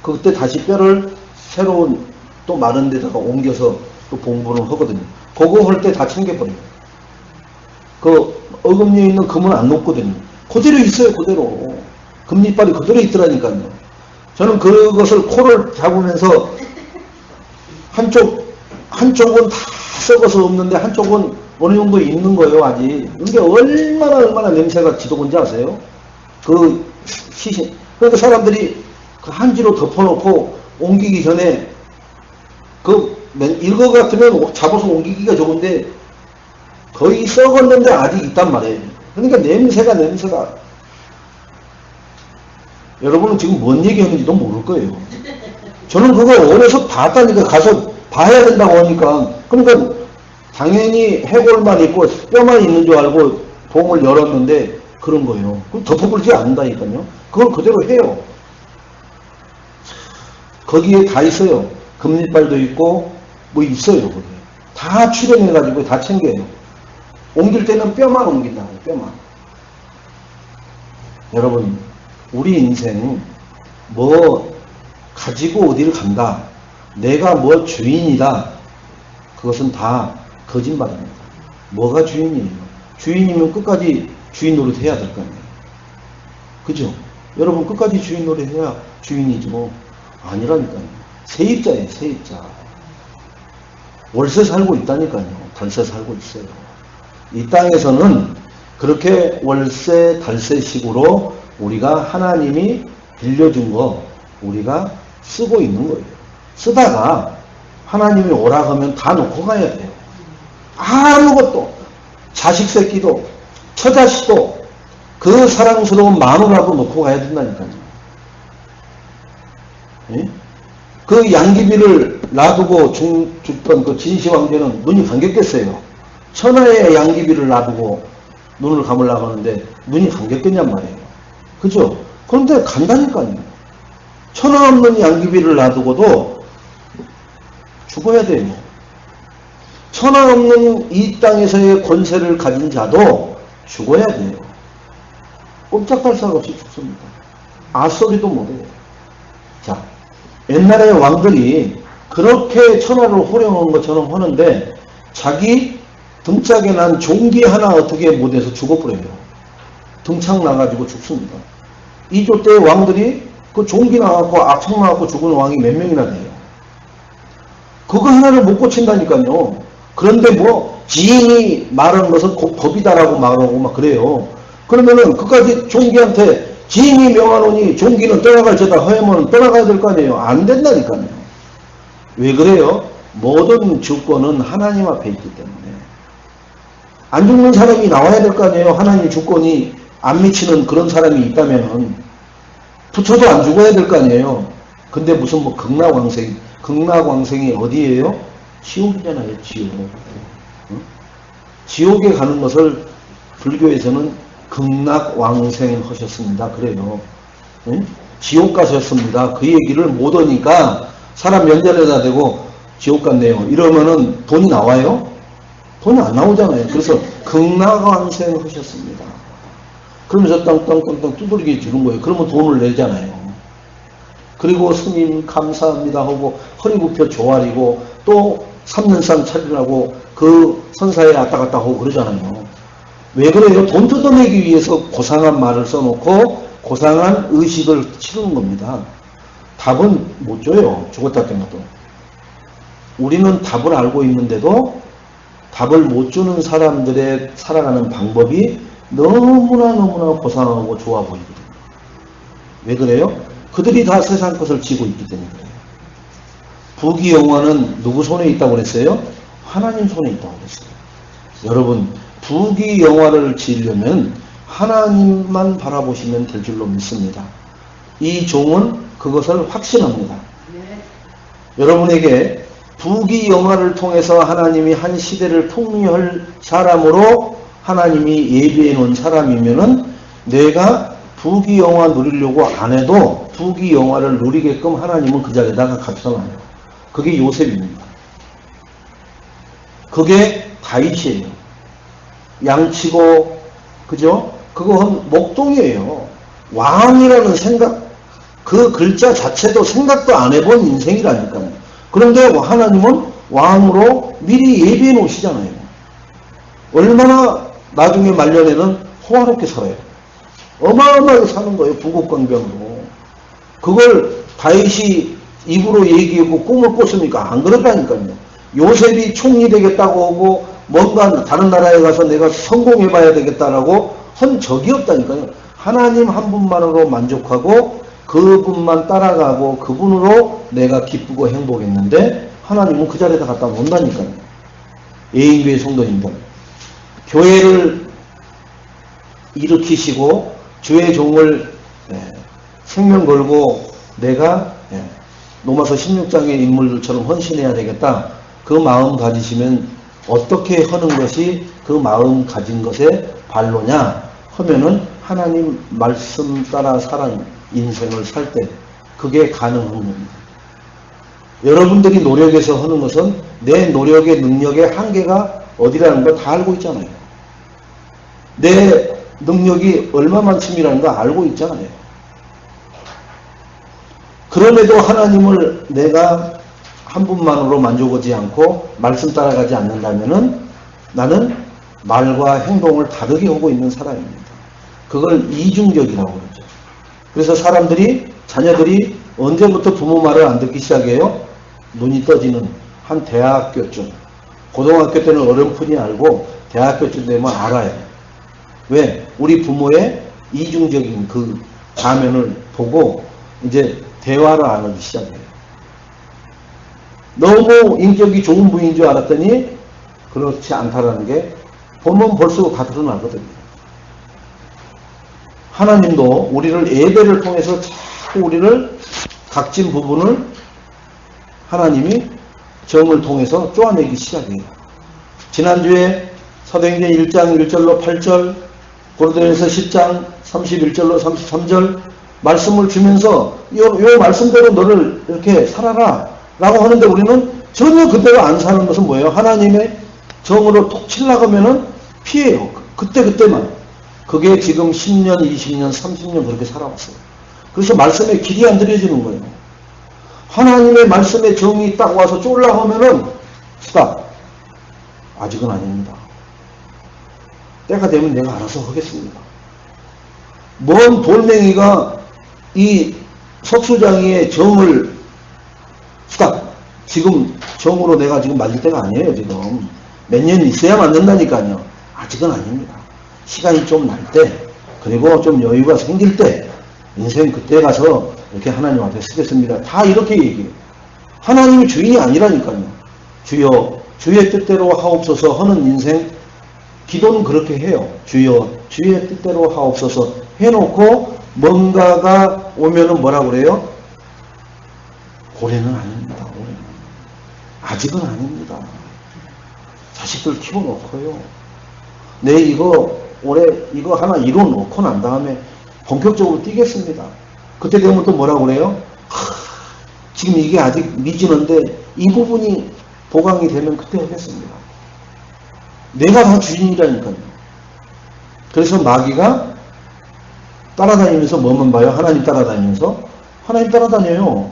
그때 다시 뼈를 새로운 또 마른 데다가 옮겨서 또 봉분을 하거든요. 그거 할 때 다 챙겨버려요. 그 어금니에 있는 금은 안 녹거든요. 그대로 있어요, 그대로. 금리빨이 그대로 있더라니까요. 저는 그것을 코를 잡으면서 한쪽은 다 썩어서 없는데 한쪽은 어느 정도 있는 거예요, 아직. 이게 얼마나 냄새가 지독한지 아세요? 그 시신. 그러니까 사람들이 그 한지로 덮어놓고 옮기기 전에 이거 같으면 잡아서 옮기기가 좋은데 거의 썩었는데 아직 있단 말이에요. 그러니까 냄새가. 여러분은 지금 뭔 얘기하는지도 모를 거예요. 저는 그거 어려서 봤다니까 가서 봐야 된다고 하니까. 그러니까 당연히 해골만 있고 뼈만 있는 줄 알고 봉을 열었는데 그런 거예요. 그럼 덮어버리지 않는다니까요. 그걸 그대로 해요. 거기에 다 있어요. 금리빨도 있고 뭐 있어요. 거기에. 다 출연해가지고 다 챙겨요. 옮길 때는 뼈만 옮긴다고, 뼈만. 여러분, 우리 인생 뭐 가지고 어디를 간다, 내가 뭐 주인이다, 그것은 다 거짓말입니다. 뭐가 주인이에요? 주인이면 끝까지 주인 노릇 해야 될 거 아니에요. 그죠? 여러분 끝까지 주인 노릇 해야 주인이지 뭐. 아니라니까요. 세입자예요, 세입자. 월세 살고 있다니까요. 달세 살고 있어요. 이 땅에서는 그렇게 월세 달세식으로 우리가 하나님이 빌려준 거 우리가 쓰고 있는 거예요. 쓰다가 하나님이 오라 하면 다 놓고 가야 돼요. 아무것도, 자식 새끼도 처자식도 그 사랑스러운 마누라도 놓고 가야 된다니까요. 예? 그 양귀비를 놔두고 죽던 그 진시 황제는 눈이 감겼겠어요. 천하의 양귀비를 놔두고 눈을 감으려고 하는데 눈이 감겼겠냔 말이에요. 그죠? 그런데 간다니까요. 천하 없는 양귀비를 놔두고도 죽어야 돼요. 천하 없는 이 땅에서의 권세를 가진 자도 죽어야 돼요. 꼼짝달싹 없이 죽습니다. 아소리도 못해요. 자, 옛날에 왕들이 그렇게 천하를 호령한 것처럼 하는데 자기 등짝에 난 종기 하나 어떻게 못해서 죽어버려요. 등창 나가지고 죽습니다. 이조 때 왕들이 그 종기 나갖고 악청 나갖고 죽은 왕이 몇 명이나 돼요. 그거 하나를 못 고친다니까요. 그런데 뭐 지인이 말하는 것은 법이다라고 말하고 막 그래요. 그러면은 그까지 종기한테 지인이 명하노니 종기는 떠나갈 저다 하면 떠나가야 될 거 아니에요. 안 된다니까요. 왜 그래요? 모든 주권은 하나님 앞에 있기 때문에. 안 죽는 사람이 나와야 될 거 아니에요. 하나님 주권이 안 미치는 그런 사람이 있다면은 붙여도 안 죽어야 될 거 아니에요. 근데 무슨 뭐 극락왕생이 어디예요? 지옥이잖아요. 지옥. 응? 지옥에 가는 것을 불교에서는 극락왕생 하셨습니다. 그래요. 응? 지옥 가셨습니다. 그 얘기를 못 하니까 사람 면전에다 대고 지옥 갔네요. 이러면은 돈이 나와요? 돈이 안 나오잖아요. 그래서 극락왕생 하셨습니다. 그러면서 땅땅땅땅 두들겨 주는 거예요. 그러면 돈을 내잖아요. 그리고 스님 감사합니다 하고 허리 굽혀 조아리고 또 3년상 차리라고 그 선사에 왔다 갔다 하고 그러잖아요. 왜 그래요? 돈 뜯어내기 위해서 고상한 말을 써놓고 고상한 의식을 치르는 겁니다. 답은 못 줘요. 죽었다 깨어나도. 우리는 답을 알고 있는데도 답을 못 주는 사람들의 살아가는 방법이 너무나 고상하고 좋아 보이거든요. 왜 그래요? 그들이 다 세상 것을 쥐고 있기 때문에 그래요. 부귀영화는 누구 손에 있다고 그랬어요? 하나님 손에 있다고 그랬어요. 여러분, 부귀영화를 지으려면 하나님만 바라보시면 될 줄로 믿습니다. 이 종은 그것을 확신합니다. 여러분에게 부귀영화를 통해서 하나님이 한 시대를 풍미할 사람으로 하나님이 예비해 놓은 사람이면은 내가 부귀영화 누리려고 안 해도 부귀영화를 누리게끔 하나님은 그 자리에다가 갖춰놔요. 그게 요셉입니다. 그게 다윗이에요. 양치고, 그죠? 그건 목동이에요. 왕이라는 생각, 그 글자 자체도 생각도 안 해본 인생이라니까요. 그런데 하나님은 왕으로 미리 예비해 놓으시잖아요. 얼마나 나중에 말년에는 호화롭게 살아요. 어마어마하게 사는 거예요. 부국강병으로. 그걸 다윗이 입으로 얘기하고 꿈을 꿨습니까? 안 그렇다니까요. 요셉이 총리 되겠다고 하고 뭔가 다른 나라에 가서 내가 성공해봐야 되겠다라고 한 적이 없다니까요. 하나님 한 분만으로 만족하고 그분만 따라가고 그분으로 내가 기쁘고 행복했는데 하나님은 그 자리에다 갖다 놓는다니까요. 예인교회 성도님들, 교회를 일으키시고 주의 종을 생명 걸고 내가 로마서 16장의 인물들처럼 헌신해야 되겠다. 그 마음 가지시면 어떻게 하는 것이 그 마음 가진 것의 발로냐 하면은 하나님 말씀 따라 사는 인생을 살 때 그게 가능한 겁니다. 여러분들이 노력해서 하는 것은 내 노력의 능력의 한계가 어디라는 걸 다 알고 있잖아요. 내 능력이 얼마만큼이라는 거 알고 있잖아요. 그럼에도 하나님을 내가 한 분만으로 만족하지 않고 말씀 따라가지 않는다면은 나는 말과 행동을 다르게 하고 있는 사람입니다. 그걸 이중적이라고 그러죠. 그래서 사람들이, 자녀들이 언제부터 부모 말을 안 듣기 시작해요? 눈이 떠지는 한 대학교쯤. 고등학교 때는 어렴풋이 알고 대학교쯤 되면 알아요. 왜? 우리 부모의 이중적인 그 가면을 보고 이제 대화를 안 하기 시작해요. 너무 인격이 좋은 분인 줄 알았더니 그렇지 않다라는 게 보면 볼수록 다 드러나거든요. 하나님도 우리를 예배를 통해서 자꾸 우리를 각진 부분을 하나님이 정을 통해서 쪼아내기 시작해요. 지난주에 사도행전 1장 1절로 8절, 고린도전서 10장 31절로 33절 말씀을 주면서 요 말씀대로 너를 이렇게 살아라 라고 하는데 우리는 전혀 그대로 안 사는 것은 뭐예요? 하나님의 정으로 톡 치려가면은 피해요. 그때만. 그게 지금 10년, 20년, 30년 그렇게 살아왔어요. 그래서 말씀에 길이 안 들여지는 거예요. 하나님의 말씀에 정이 딱 와서 쫄라하면은 스탑. 아직은 아닙니다. 때가 되면 내가 알아서 하겠습니다. 뭔 돌멩이가 이 석수장이의 정을 스탑. 지금 정으로 내가 지금 맞을 때가 아니에요. 지금 몇 년 있어야 맞는다니까요. 아직은 아닙니다. 시간이 좀 날 때, 그리고 좀 여유가 생길 때 인생 그때 가서 이렇게 하나님 앞에 서겠습니다. 다 이렇게 얘기해요. 하나님이 주인이 아니라니까요. 주여 주의 뜻대로 하옵소서 하는 인생, 기도는 그렇게 해요. 주여 주의 뜻대로 하옵소서 해놓고 뭔가가 오면은 뭐라고 그래요? 올해는 아닙니다. 올해는. 아직은 아닙니다. 자식들 키워놓고요. 내 올해 이거 하나 이뤄놓고 난 다음에 본격적으로 뛰겠습니다. 그때 되면 또 뭐라고 그래요? 지금 이게 아직 미지는데 이 부분이 보강이 되면 그때 하겠습니다. 내가 다 주인이라니까요. 그래서 마귀가 따라다니면서 뭐만 봐요? 하나님 따라다니면서? 하나님 따라다녀요.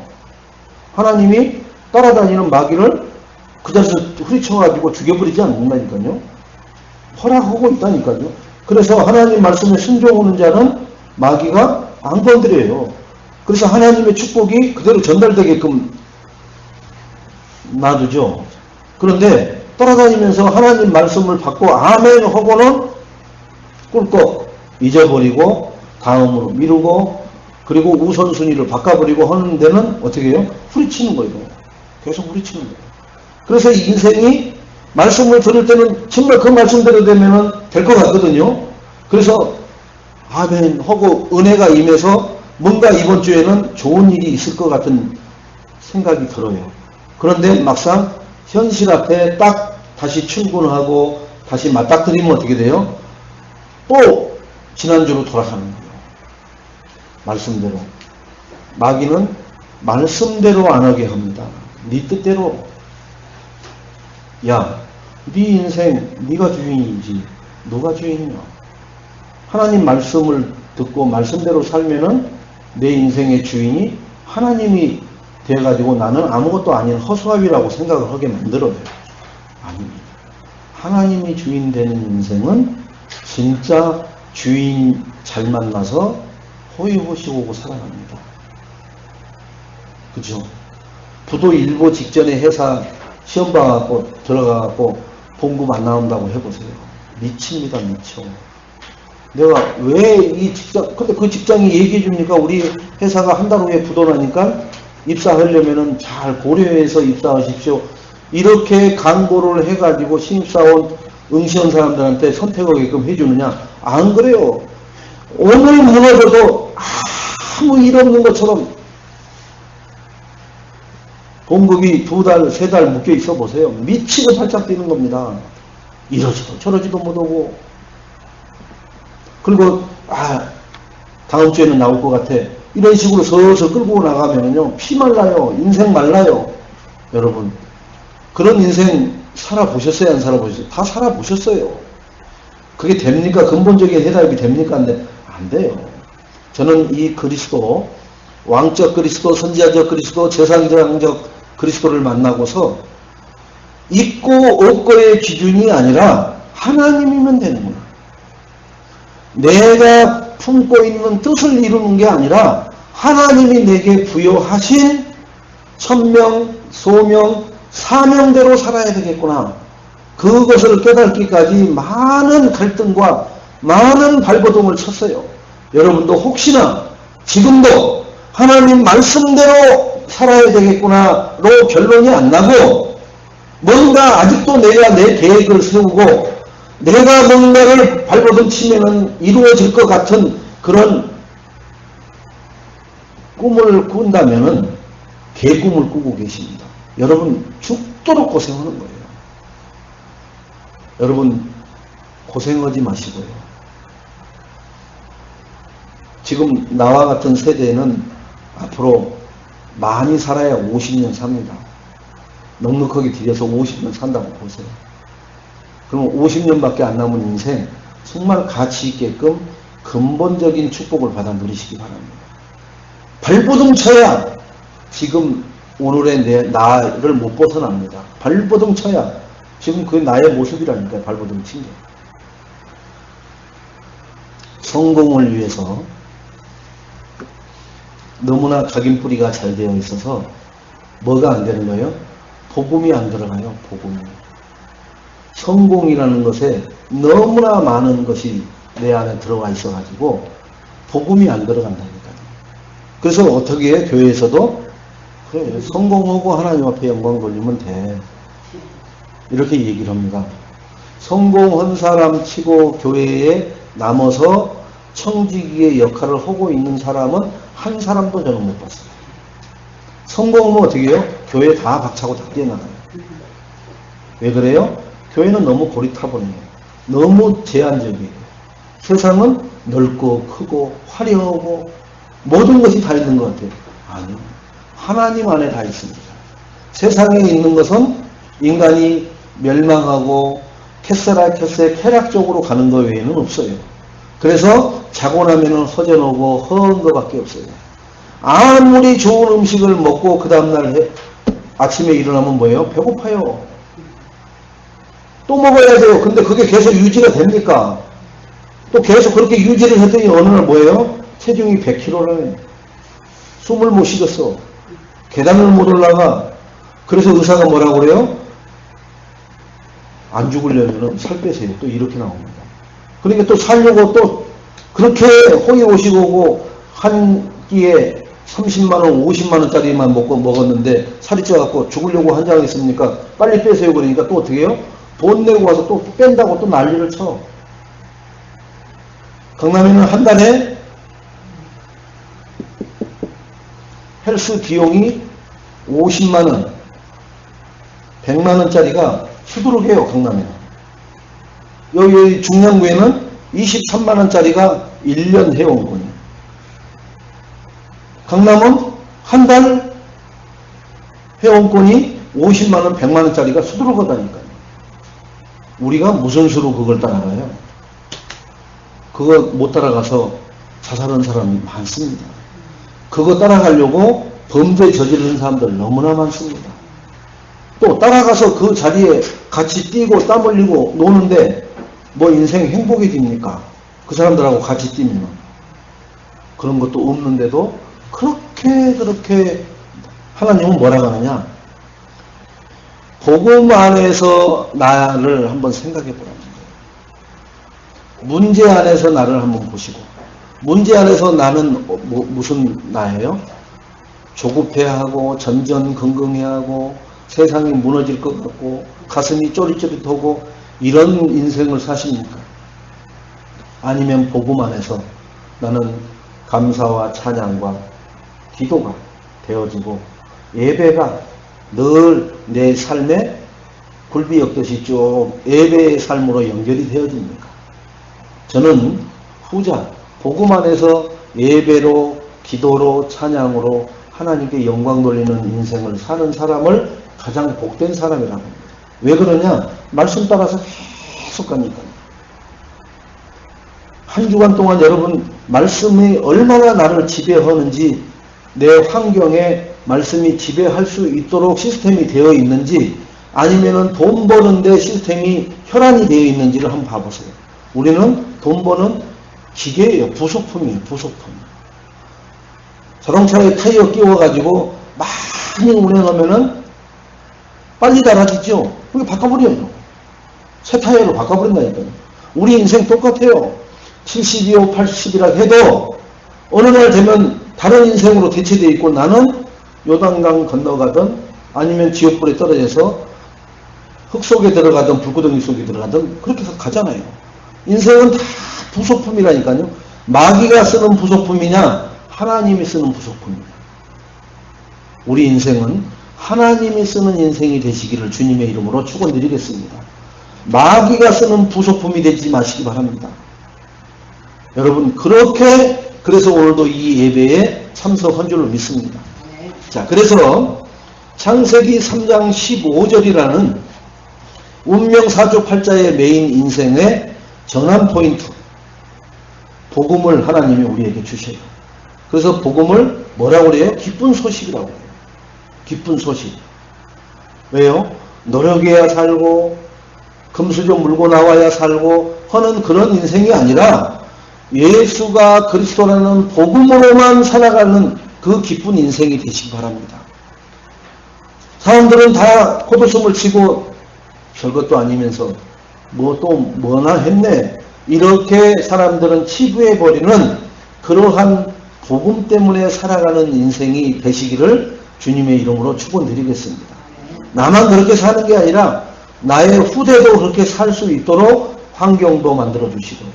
하나님이 따라다니는 마귀를 그 자리에서 후리쳐가지고 죽여버리지 않는다니까요. 허락하고 있다니까요. 그래서 하나님 말씀에 순종하는 자는 마귀가 안 건드려요. 그래서 하나님의 축복이 그대로 전달되게끔 놔두죠. 그런데 따라다니면서 하나님 말씀을 받고 아멘 하고는 꿀꺽 잊어버리고 다음으로 미루고 그리고 우선순위를 바꿔버리고 하는 데는 어떻게 해요? 후리치는 거예요. 계속 후리치는 거예요. 그래서 인생이 말씀을 들을 때는 정말 그 말씀대로 되면은 될 것 같거든요. 그래서 아멘 하고 은혜가 임해서 뭔가 이번 주에는 좋은 일이 있을 것 같은 생각이 들어요. 그런데 막상 현실 앞에 딱 다시 출근하고 다시 맞닥뜨리면 어떻게 돼요? 또 지난주로 돌아가는 거예요. 말씀대로. 마귀는 말씀대로 안 하게 합니다. 네 뜻대로. 야, 네 인생 네가 주인이지 누가 주인이냐. 하나님 말씀을 듣고 말씀대로 살면은 내 인생의 주인이 하나님이 돼가지고 나는 아무것도 아닌 허수아비라고 생각을 하게 만들어요. 아닙니다. 하나님이 주인 되는 인생은 진짜 주인 잘 만나서 호의호식하고 살아갑니다. 그죠? 부도 일보 직전에 회사 시험 봐갖고 들어가갖고 봉급 안 나온다고 해보세요. 미칩니다. 미쳐. 내가 왜 이 직장, 근데 그 직장이 얘기해 줍니까? 우리 회사가 한 달 후에 부도 나니까 입사하려면은 잘 고려해서 입사하십시오. 이렇게 광고를 해가지고 신입사원 응시한 사람들한테 선택하게끔 해주느냐? 안 그래요. 오늘 무너져도 아무 일 없는 것처럼 봉급이 2달, 3달 묶여 있어 보세요. 미치고 팔짝 뛰는 겁니다. 이러지도 저러지도 못하고. 그리고 다음 주에는 나올 것 같아. 이런 식으로 서서 끌고 나가면요 피 말라요. 인생 말라요. 여러분 그런 인생 살아보셨어요? 안 살아보셨어요? 다 살아보셨어요. 그게 됩니까? 근본적인 해답이 됩니까? 안 돼요. 저는 이 그리스도, 왕적 그리스도, 선지자적 그리스도, 제사장적 그리스도를 만나고서 있고 없고의 기준이 아니라 하나님이면 되는 거예요. 내가 품고 있는 뜻을 이루는 게 아니라 하나님이 내게 부여하신 천명, 소명, 사명대로 살아야 되겠구나. 그것을 깨닫기까지 많은 갈등과 많은 발버둥을 쳤어요. 여러분도 혹시나 지금도 하나님 말씀대로 살아야 되겠구나로 결론이 안 나고 뭔가 아직도 내가 내 계획을 세우고 내가 뭔가를 발버둥 치면은 이루어질 것 같은 그런 꿈을 꾼다면은 개꿈을 꾸고 계십니다. 여러분 죽도록 고생하는 거예요. 여러분 고생하지 마시고요. 지금 나와 같은 세대는 앞으로 많이 살아야 50년 삽니다. 넉넉하게 들여서 50년 산다고 보세요. 그럼 50년밖에 안 남은 인생 정말 가치 있게끔 근본적인 축복을 받아 누리시기 바랍니다. 발버둥 쳐야 지금 오늘의 내 나를 못 벗어납니다. 발버둥 쳐야 지금 그 나의 모습이라니까요. 발버둥 친 게. 성공을 위해서 너무나 각인뿌리가 잘 되어 있어서 뭐가 안 되는 거예요? 복음이 안 들어가요. 복음이. 성공이라는 것에 너무나 많은 것이 내 안에 들어가 있어가지고 복음이 안 들어간다니까요. 그래서 어떻게 해요? 교회에서도 그래 성공하고 하나님 앞에 영광 돌리면 돼. 이렇게 얘기를 합니다. 성공한 사람 치고 교회에 남아서 청지기의 역할을 하고 있는 사람은 한 사람도 저는 못 봤어요. 성공하면 어떻게 해요? 교회 다 박차고 다 뛰어나가요. 왜 그래요? 교회는 너무 고리타분해요. 너무 제한적이에요. 세상은 넓고 크고 화려하고 모든 것이 다 있는 것 같아요. 아니요. 하나님 안에 다 있습니다. 세상에 있는 것은 인간이 멸망하고 캐세라캐세 쾌락적으로 가는 것 외에는 없어요. 그래서 자고 나면은 허전하고 허한 것밖에 없어요. 아무리 좋은 음식을 먹고 그 다음날 아침에 일어나면 뭐예요? 배고파요. 또 먹어야 돼요. 근데 그게 계속 유지가 됩니까? 또 계속 그렇게 유지를 했더니 어느 날 뭐예요? 체중이 100kg라네. 숨을 못 쉬겠어. 계단을 못 올라가. 그래서 의사가 뭐라고 그래요? 안 죽으려면 살 빼세요. 또 이렇게 나옵니다. 그러니까 또 살려고 또 그렇게 호의호식 오고 한 끼에 30만원, 50만원짜리만 먹었는데 살이 쪄갖고 죽으려고 한장하겠습니까? 빨리 빼세요. 그러니까 또 어떻게 해요? 돈 내고 와서 또 뺀다고 또 난리를 쳐. 강남에는 한 달에 헬스 비용이 50만원, 100만원짜리가 수두룩해요. 강남에는. 여기 중량구에는 23만원짜리가 1년 회원권이에요. 강남은 한 달 회원권이 50만원, 100만원짜리가 수두룩하다니까요. 우리가 무슨 수로 그걸 따라가요? 그거 못 따라가서 자살한 사람이 많습니다. 그거 따라가려고 범죄 저지르는 사람들 너무나 많습니다. 또 따라가서 그 자리에 같이 뛰고 땀 흘리고 노는데 뭐 인생 행복해집니까? 그 사람들하고 같이 뛰면. 그런 것도 없는데도 그렇게 하나님은 뭐라고 하느냐? 복음 안에서 나를 한번 생각해 보라는 거예요. 문제 안에서 나를 한번 보시고, 문제 안에서 나는 무슨 나예요? 조급해하고 전전긍긍해하고 세상이 무너질 것 같고 가슴이 쪼릿쪼릿하고 이런 인생을 사십니까? 아니면 복음 안에서 나는 감사와 찬양과 기도가 되어지고 예배가 늘 내 삶에 굴비 엮듯이 쭉 예배의 삶으로 연결이 되어집니까? 저는 후자, 복음 안에서 예배로 기도로 찬양으로 하나님께 영광 돌리는 인생을 사는 사람을 가장 복된 사람이라고 합니다. 왜 그러냐? 말씀 따라서 계속 가니까요. 한 주간 동안 여러분 말씀이 얼마나 나를 지배하는지, 내 환경에 말씀이 지배할 수 있도록 시스템이 되어 있는지, 아니면은 돈 버는데 시스템이 혈안이 되어 있는지를 한번 봐보세요. 우리는 돈 버는 기계예요. 부속품이에요. 부속품. 자동차에 타이어 끼워가지고 많이 운행하면은 빨리 달아지죠. 그게 바꿔버려요. 새 타이어로 바꿔버린다니까요. 우리 인생 똑같아요. 70이요 80이라 해도 어느 날 되면 다른 인생으로 대체되어 있고, 나는 요단강 건너가든 아니면 지옥불에 떨어져서 흙 속에 들어가든 불구덩이 속에 들어가든 그렇게 가잖아요. 인생은 다 부속품이라니까요. 마귀가 쓰는 부속품이냐 하나님이 쓰는 부속품이냐. 우리 인생은 하나님이 쓰는 인생이 되시기를 주님의 이름으로 축원드리겠습니다. 마귀가 쓰는 부속품이 되지 마시기 바랍니다. 여러분 그렇게 그래서 오늘도 이 예배에 참석한 줄로 믿습니다. 자, 그래서 창세기 3장 15절이라는 운명 사조 팔자의 메인 인생의 전환 포인트, 복음을 하나님이 우리에게 주셔요. 그래서 복음을 뭐라고 그래요? 기쁜 소식이라고 해요. 기쁜 소식. 왜요? 노력해야 살고 금수저 물고 나와야 살고 하는 그런 인생이 아니라 예수가 그리스도라는 복음으로만 살아가는 그 기쁜 인생이 되시기 바랍니다. 사람들은 다 콧웃음을 치고 별것도 아니면서 뭐 또 뭐나 했네, 이렇게 사람들은 치부해버리는 그러한 복음 때문에 살아가는 인생이 되시기를 주님의 이름으로 축원드리겠습니다. 나만 그렇게 사는 게 아니라 나의 후대도 그렇게 살 수 있도록 환경도 만들어 주시고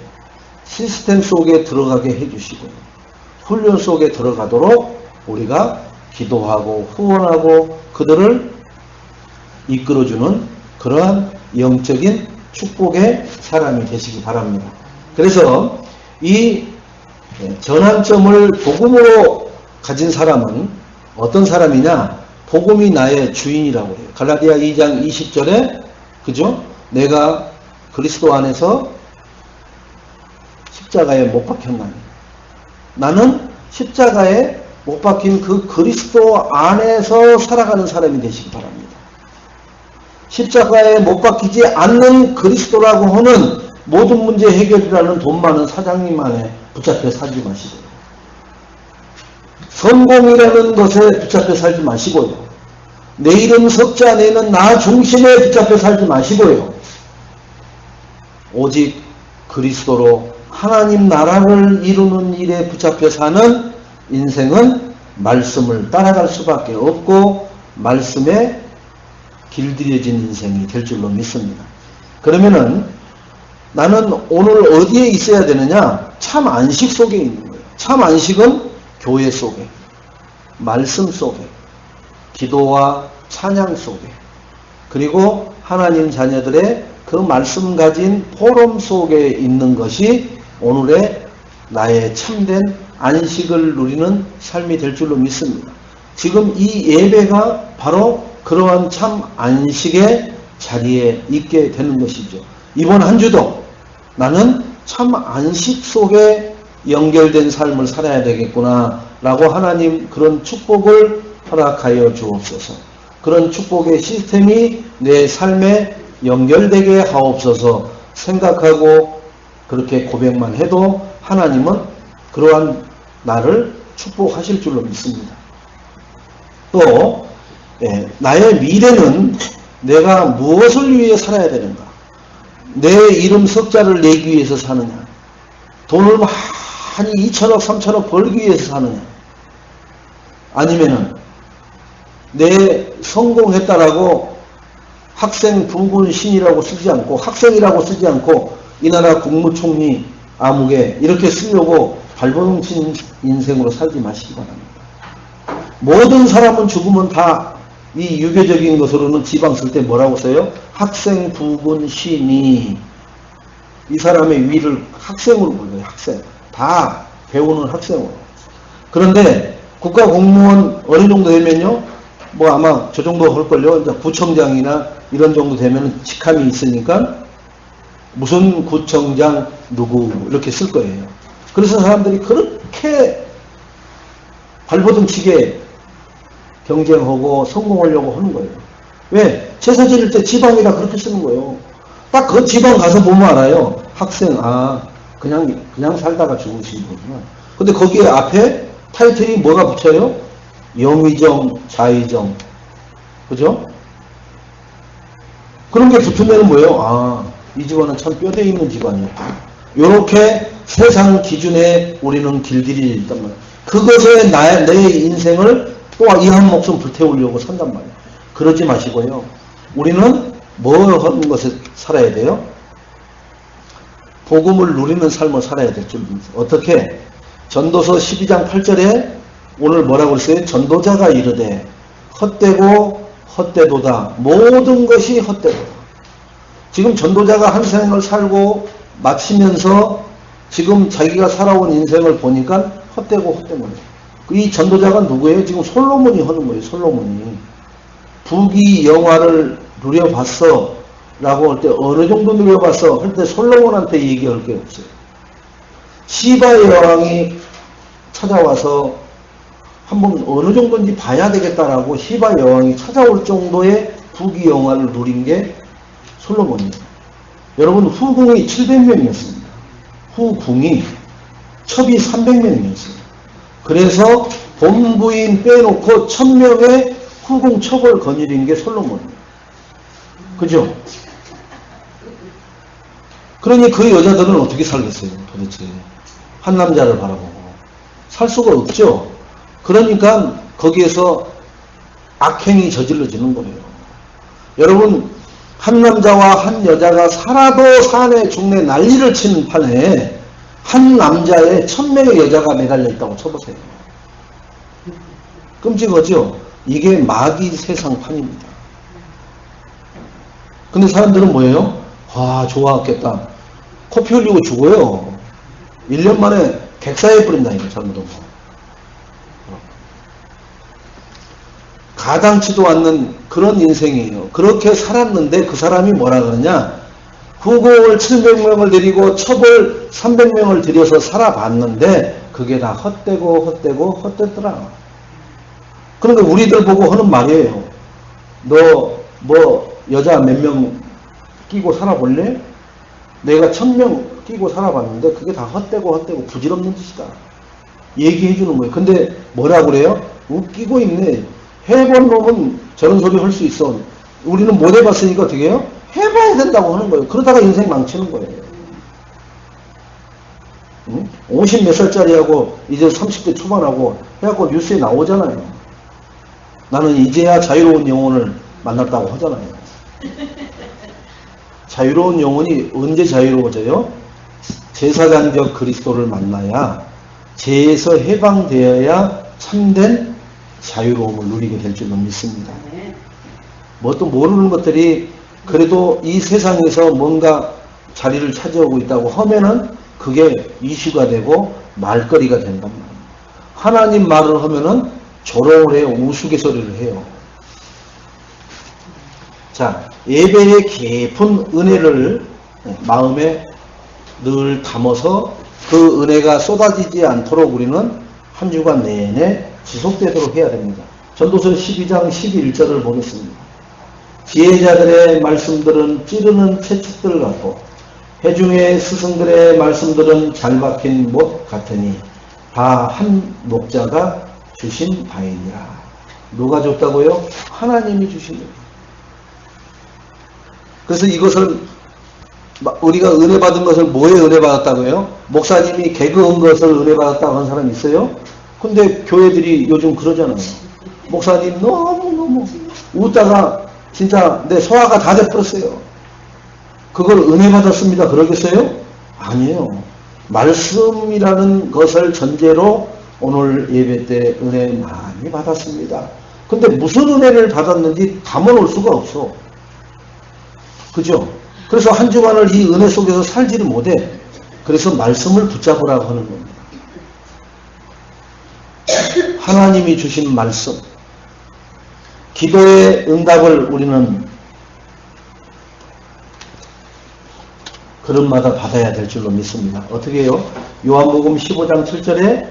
시스템 속에 들어가게 해주시고 훈련 속에 들어가도록 우리가 기도하고 후원하고 그들을 이끌어주는 그러한 영적인 축복의 사람이 되시기 바랍니다. 그래서 이 전환점을 복음으로 가진 사람은 어떤 사람이냐? 복음이 나의 주인이라고 해요. 갈라디아 2장 20절에 그죠? 내가 그리스도 안에서 십자가에 못 박혔나니, 나는 십자가에 못 박힌 그 그리스도 안에서 살아가는 사람이 되시기 바랍니다. 십자가에 못 박히지 않는 그리스도라고 하는 모든 문제 해결이라는 돈 많은 사장님 안에 붙잡혀 살지 마시고요. 성공이라는 것에 붙잡혀 살지 마시고요. 내 이름 석자 내는 나 중심에 붙잡혀 살지 마시고요. 오직 그리스도로 하나님 나라를 이루는 일에 붙잡혀 사는 인생은 말씀을 따라갈 수밖에 없고 말씀에 길들여진 인생이 될 줄로 믿습니다. 그러면은 나는 오늘 어디에 있어야 되느냐? 참 안식 속에 있는 거예요. 참 안식은 교회 속에, 말씀 속에, 기도와 찬양 속에, 그리고 하나님 자녀들의 그 말씀 가진 포럼 속에 있는 것이 오늘의 나의 참된 안식을 누리는 삶이 될 줄로 믿습니다. 지금 이 예배가 바로 그러한 참 안식의 자리에 있게 되는 것이죠. 이번 한 주도 나는 참 안식 속에 연결된 삶을 살아야 되겠구나 라고 하나님 그런 축복을 허락하여 주옵소서. 그런 축복의 시스템이 내 삶에 연결되게 하옵소서 생각하고 그렇게 고백만 해도 하나님은 그러한 나를 축복하실 줄로 믿습니다. 또 나의 미래는 내가 무엇을 위해 살아야 되는가? 내 이름 석자를 내기 위해서 사느냐? 돈을 많이 2천억 3천억 벌기 위해서 사느냐? 아니면은 내 성공했다라고 학생 부군 신이라고 쓰지 않고 학생이라고 쓰지 않고 이 나라 국무총리 아무개 이렇게 쓰려고 발버둥 친 인생으로 살지 마시기 바랍니다. 모든 사람은 죽으면 다 이 유교적인 것으로는 지방 쓸 때 뭐라고 써요? 학생 부군 신이 이 사람의 위를 학생으로 불러요. 학생. 다 배우는 학생으로. 그런데 국가 공무원 어느 정도 되면요. 뭐 아마 저 정도 할걸요. 이제 구청장이나 이런 정도 되면 직함이 있으니까 무슨 구청장 누구 이렇게 쓸 거예요. 그래서 사람들이 그렇게 발버둥치게 경쟁하고 성공하려고 하는 거예요. 왜? 제사 지낼 때 지방이라 그렇게 쓰는 거예요. 딱 그 지방 가서 보면 알아요. 학생, 그냥 살다가 죽으신 거구나. 근데 거기에 앞에 타이틀이 뭐가 붙여요? 영의정, 자의정. 그죠? 그런 게 붙으면 뭐예요? 이 집안은 참 뼈대 있는 집안이었다. 요렇게 세상 기준에 우리는 길들이 있단 말이에요. 그것에 내 인생을 또 이 한 목숨 불태우려고 산단 말이에요. 그러지 마시고요. 우리는 뭐 하는 것에 살아야 돼요? 복음을 누리는 삶을 살아야 될 줄 믿습니다. 어떻게? 전도서 12장 8절에 오늘 뭐라고 했어요? 전도자가 이르되 헛되고 헛되도다. 모든 것이 헛되도다. 지금 전도자가 한 생을 살고 마치면서 지금 자기가 살아온 인생을 보니까 헛되고 헛된 거예요. 이 전도자가 누구예요? 지금 솔로몬이 하는 거예요. 솔로몬이. 부귀 영화를 누려봤어 라고 할 때 어느 정도 누려봤어 할 때 솔로몬한테 얘기할 게 없어요. 시바 여왕이 찾아와서 한번 어느 정도인지 봐야 되겠다라고 시바 여왕이 찾아올 정도의 부귀 영화를 누린 게 솔로몬이에요. 여러분 후궁이 700명이었습니다. 후궁이 첩이 300명이었어요. 그래서 본부인 빼놓고 1000명의 후궁 첩을 거느린 게 솔로몬이에요. 그죠? 그러니 그 여자들은 어떻게 살겠어요? 도대체 한 남자를 바라보고 살 수가 없죠. 그러니까 거기에서 악행이 저질러지는 거예요. 여러분 한 남자와 한 여자가 살아도 산에 중내 난리를 치는 판에 한 남자에 1000명의 여자가 매달려 있다고 쳐보세요. 끔찍하죠? 이게 마귀 세상판입니다. 근데 사람들은 뭐예요? 좋았겠다. 코피 흘리고 죽어요. 1년 만에 객사해버린다니까, 잘못하면. 가당치도 않는 그런 인생이에요. 그렇게 살았는데 그 사람이 뭐라 그러냐? 후궁을 700명을 들이고 첩을 300명을 들여서 살아봤는데 그게 다 헛되고 헛되더라. 그런데 우리들 보고 하는 말이에요. 너 뭐 여자 몇 명 끼고 살아볼래? 내가 1000명 끼고 살아봤는데 그게 다 헛되고 부질없는 짓이다. 얘기해 주는 거예요. 근데 뭐라 그래요? 웃기고 있네. 해본 놈은 저런 소리 할 수 있어. 우리는 못 해봤으니까 어떻게 해요? 해봐야 된다고 하는 거예요. 그러다가 인생 망치는 거예요. 50 몇 살짜리하고 이제 30대 초반하고 해갖고 뉴스에 나오잖아요. 나는 이제야 자유로운 영혼을 만났다고 하잖아요. 자유로운 영혼이 언제 자유로워져요? 제사장적 그리스도를 만나야, 죄에서 해방되어야 참된 자유로움을 누리게 될 줄로 믿습니다. 뭐 또 모르는 것들이 그래도 이 세상에서 뭔가 자리를 차지하고 있다고 하면은 그게 이슈가 되고 말거리가 된단 말이에요. 하나님 말을 하면은 조롱을 해요. 우스갯소리를 해요. 자, 예배의 깊은 은혜를 마음에 늘 담아서 그 은혜가 쏟아지지 않도록 우리는 한 주간 내내 지속되도록 해야 됩니다. 전도서 12장 11절을 보겠습니다. 지혜자들의 말씀들은 찌르는 채찍들 같고 회중의 스승들의 말씀들은 잘 박힌 못 같으니 다 한 목자가 주신 바이니라. 누가 줬다고요? 하나님이 주신 거예요. 그래서 이것을 우리가 은혜 받은 것을 뭐에 은혜 받았다고요? 목사님이 개그한 것을 은혜 받았다고 하는 사람 있어요? 근데 교회들이 요즘 그러잖아요. 목사님 너무너무 웃다가 진짜 내 소화가 다 돼버렸어요. 그걸 은혜 받았습니다. 그러겠어요? 아니에요. 말씀이라는 것을 전제로 오늘 예배 때 은혜 많이 받았습니다. 근데 무슨 은혜를 받았는지 담아놓을 수가 없어. 그죠? 그래서 한 주간을 이 은혜 속에서 살지를 못해. 그래서 말씀을 붙잡으라고 하는 겁니다. 하나님이 주신 말씀, 기도의 응답을 우리는 그릇마다 받아야 될 줄로 믿습니다. 어떻게 해요? 요한복음 15장 7절에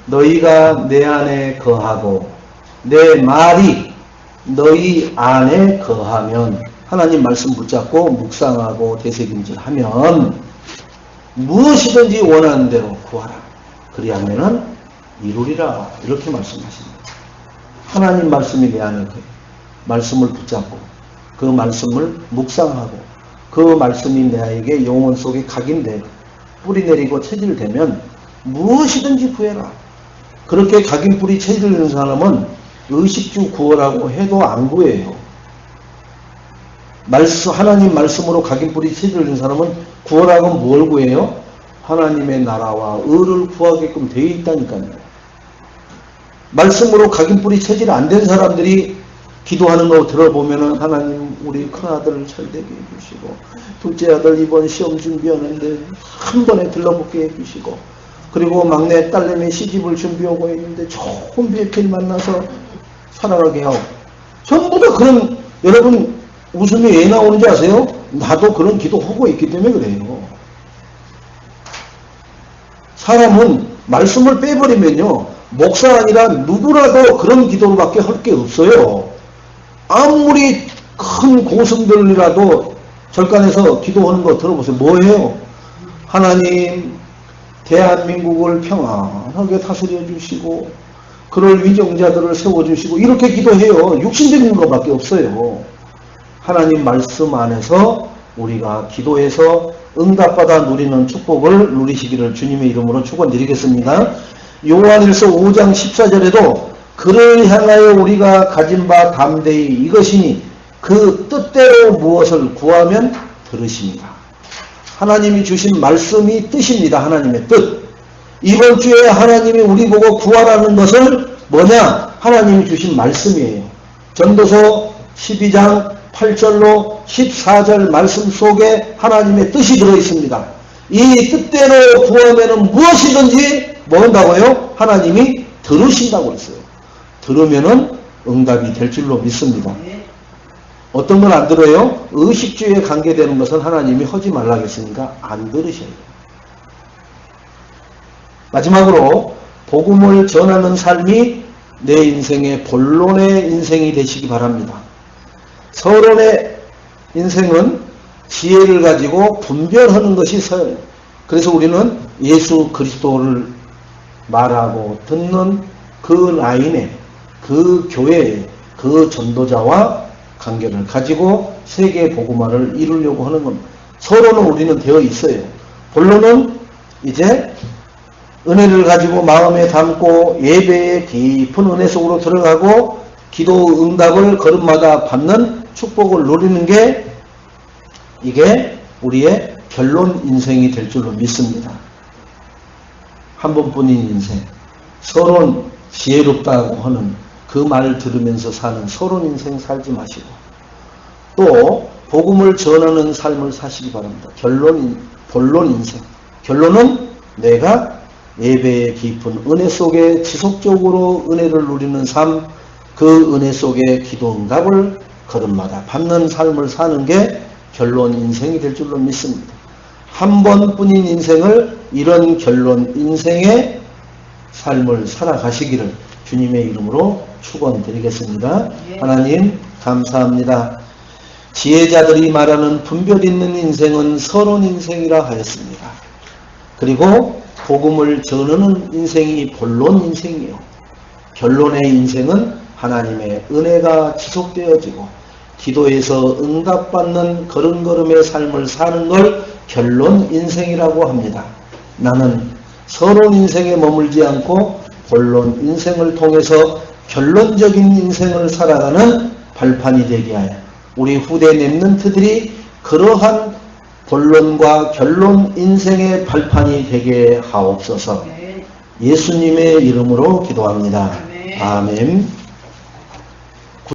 너희가 내 안에 거하고 내 말이 너희 안에 거하면, 하나님 말씀 붙잡고 묵상하고 되새김질하면 무엇이든지 원하는 대로 구하라. 그리하면은 이루리라. 이렇게 말씀하십니다. 하나님 말씀이 내 안에 거해요. 말씀을 붙잡고 그 말씀을 묵상하고 그 말씀이 내에게 영혼 속에 각인되고 뿌리 내리고 체질되면 무엇이든지 구해라. 그렇게 각인 뿌리 체질되는 사람은 의식주 구하라고 해도 안 구해요. 하나님 말씀으로 각인 뿌리 체질되는 사람은 구하라고 뭘 구해요? 하나님의 나라와 의를 구하게끔 되어 있다니까요. 말씀으로 각인 뿌리 체질 안 된 사람들이 기도하는 거 들어보면은 하나님 우리 큰아들을 잘되게 해주시고 둘째 아들 이번 시험 준비하는데 한 번에 들러붙게 해주시고 그리고 막내 딸내미 시집을 준비하고 있는데 좋은 배필 만나서 살아가게 하고 전부 다 그런, 여러분 웃음이 왜 나오는지 아세요? 나도 그런 기도하고 있기 때문에 그래요. 사람은 말씀을 빼버리면요 목사 아니라 누구라도 그런 기도로밖에 할 게 없어요. 아무리 큰 고승들이라도 절간에서 기도하는 거 들어보세요. 뭐예요? 하나님 대한민국을 평안하게 다스려 주시고 그럴 위정자들을 세워주시고 이렇게 기도해요. 육신적인 것밖에 없어요. 하나님 말씀 안에서 우리가 기도해서 응답받아 누리는 축복을 누리시기를 주님의 이름으로 축원드리겠습니다. 요한일서 5장 14절에도 그를 향하여 우리가 가진 바 담대히 이것이니 그 뜻대로 무엇을 구하면 들으십니다. 하나님이 주신 말씀이 뜻입니다. 하나님의 뜻. 이번 주에 하나님이 우리 보고 구하라는 것은 뭐냐? 하나님이 주신 말씀이에요. 전도서 12장 8절로 14절 말씀 속에 하나님의 뜻이 들어있습니다. 이 뜻대로 구하면 무엇이든지 뭐 한다고요? 하나님이 들으신다고 했어요. 들으면은 응답이 될 줄로 믿습니다. 어떤 건 안 들어요? 의식주에 관계되는 것은 하나님이 하지 말라고 했으니까 안 들으셔요. 마지막으로 복음을 전하는 삶이 내 인생의 본론의 인생이 되시기 바랍니다. 서론의 인생은 지혜를 가지고 분별하는 것이 서예요. 그래서 우리는 예수 그리스도를 말하고 듣는 그 라인에, 그 교회에 그 전도자와 관계를 가지고 세계 복음화를 이루려고 하는 겁니다. 서로는 우리는 되어 있어요. 본론은 이제 은혜를 가지고 마음에 담고 예배의 깊은 은혜 속으로 들어가고 기도 응답을 걸음마다 받는 축복을 누리는 게 이게 우리의 결론 인생이 될 줄로 믿습니다. 한 번뿐인 인생, 서론 지혜롭다고 하는 그 말을 들으면서 사는 서론 인생 살지 마시고 또 복음을 전하는 삶을 사시기 바랍니다. 본론 인생. 결론은 내가 예배의 깊은 은혜 속에 지속적으로 은혜를 누리는 삶, 그 은혜 속에 기도 응답을 걸음마다 받는 삶을 사는 게 결론 인생이 될 줄로 믿습니다. 한 번뿐인 인생을 이런 결론 인생의 삶을 살아가시기를 주님의 이름으로 축원드리겠습니다. 하나님 감사합니다. 지혜자들이 말하는 분별 있는 인생은 서론 인생이라 하였습니다. 그리고 복음을 전하는 인생이 본론 인생이요. 결론의 인생은 하나님의 은혜가 지속되어지고 기도에서 응답받는 걸음걸음의 삶을 사는 걸 결론 인생이라고 합니다. 나는 서론 인생에 머물지 않고 본론 인생을 통해서 결론적인 인생을 살아가는 발판이 되게 하여 우리 후대 렘넌트들이 그러한 본론과 결론 인생의 발판이 되게 하옵소서. 예수님의 이름으로 기도합니다. 아멘.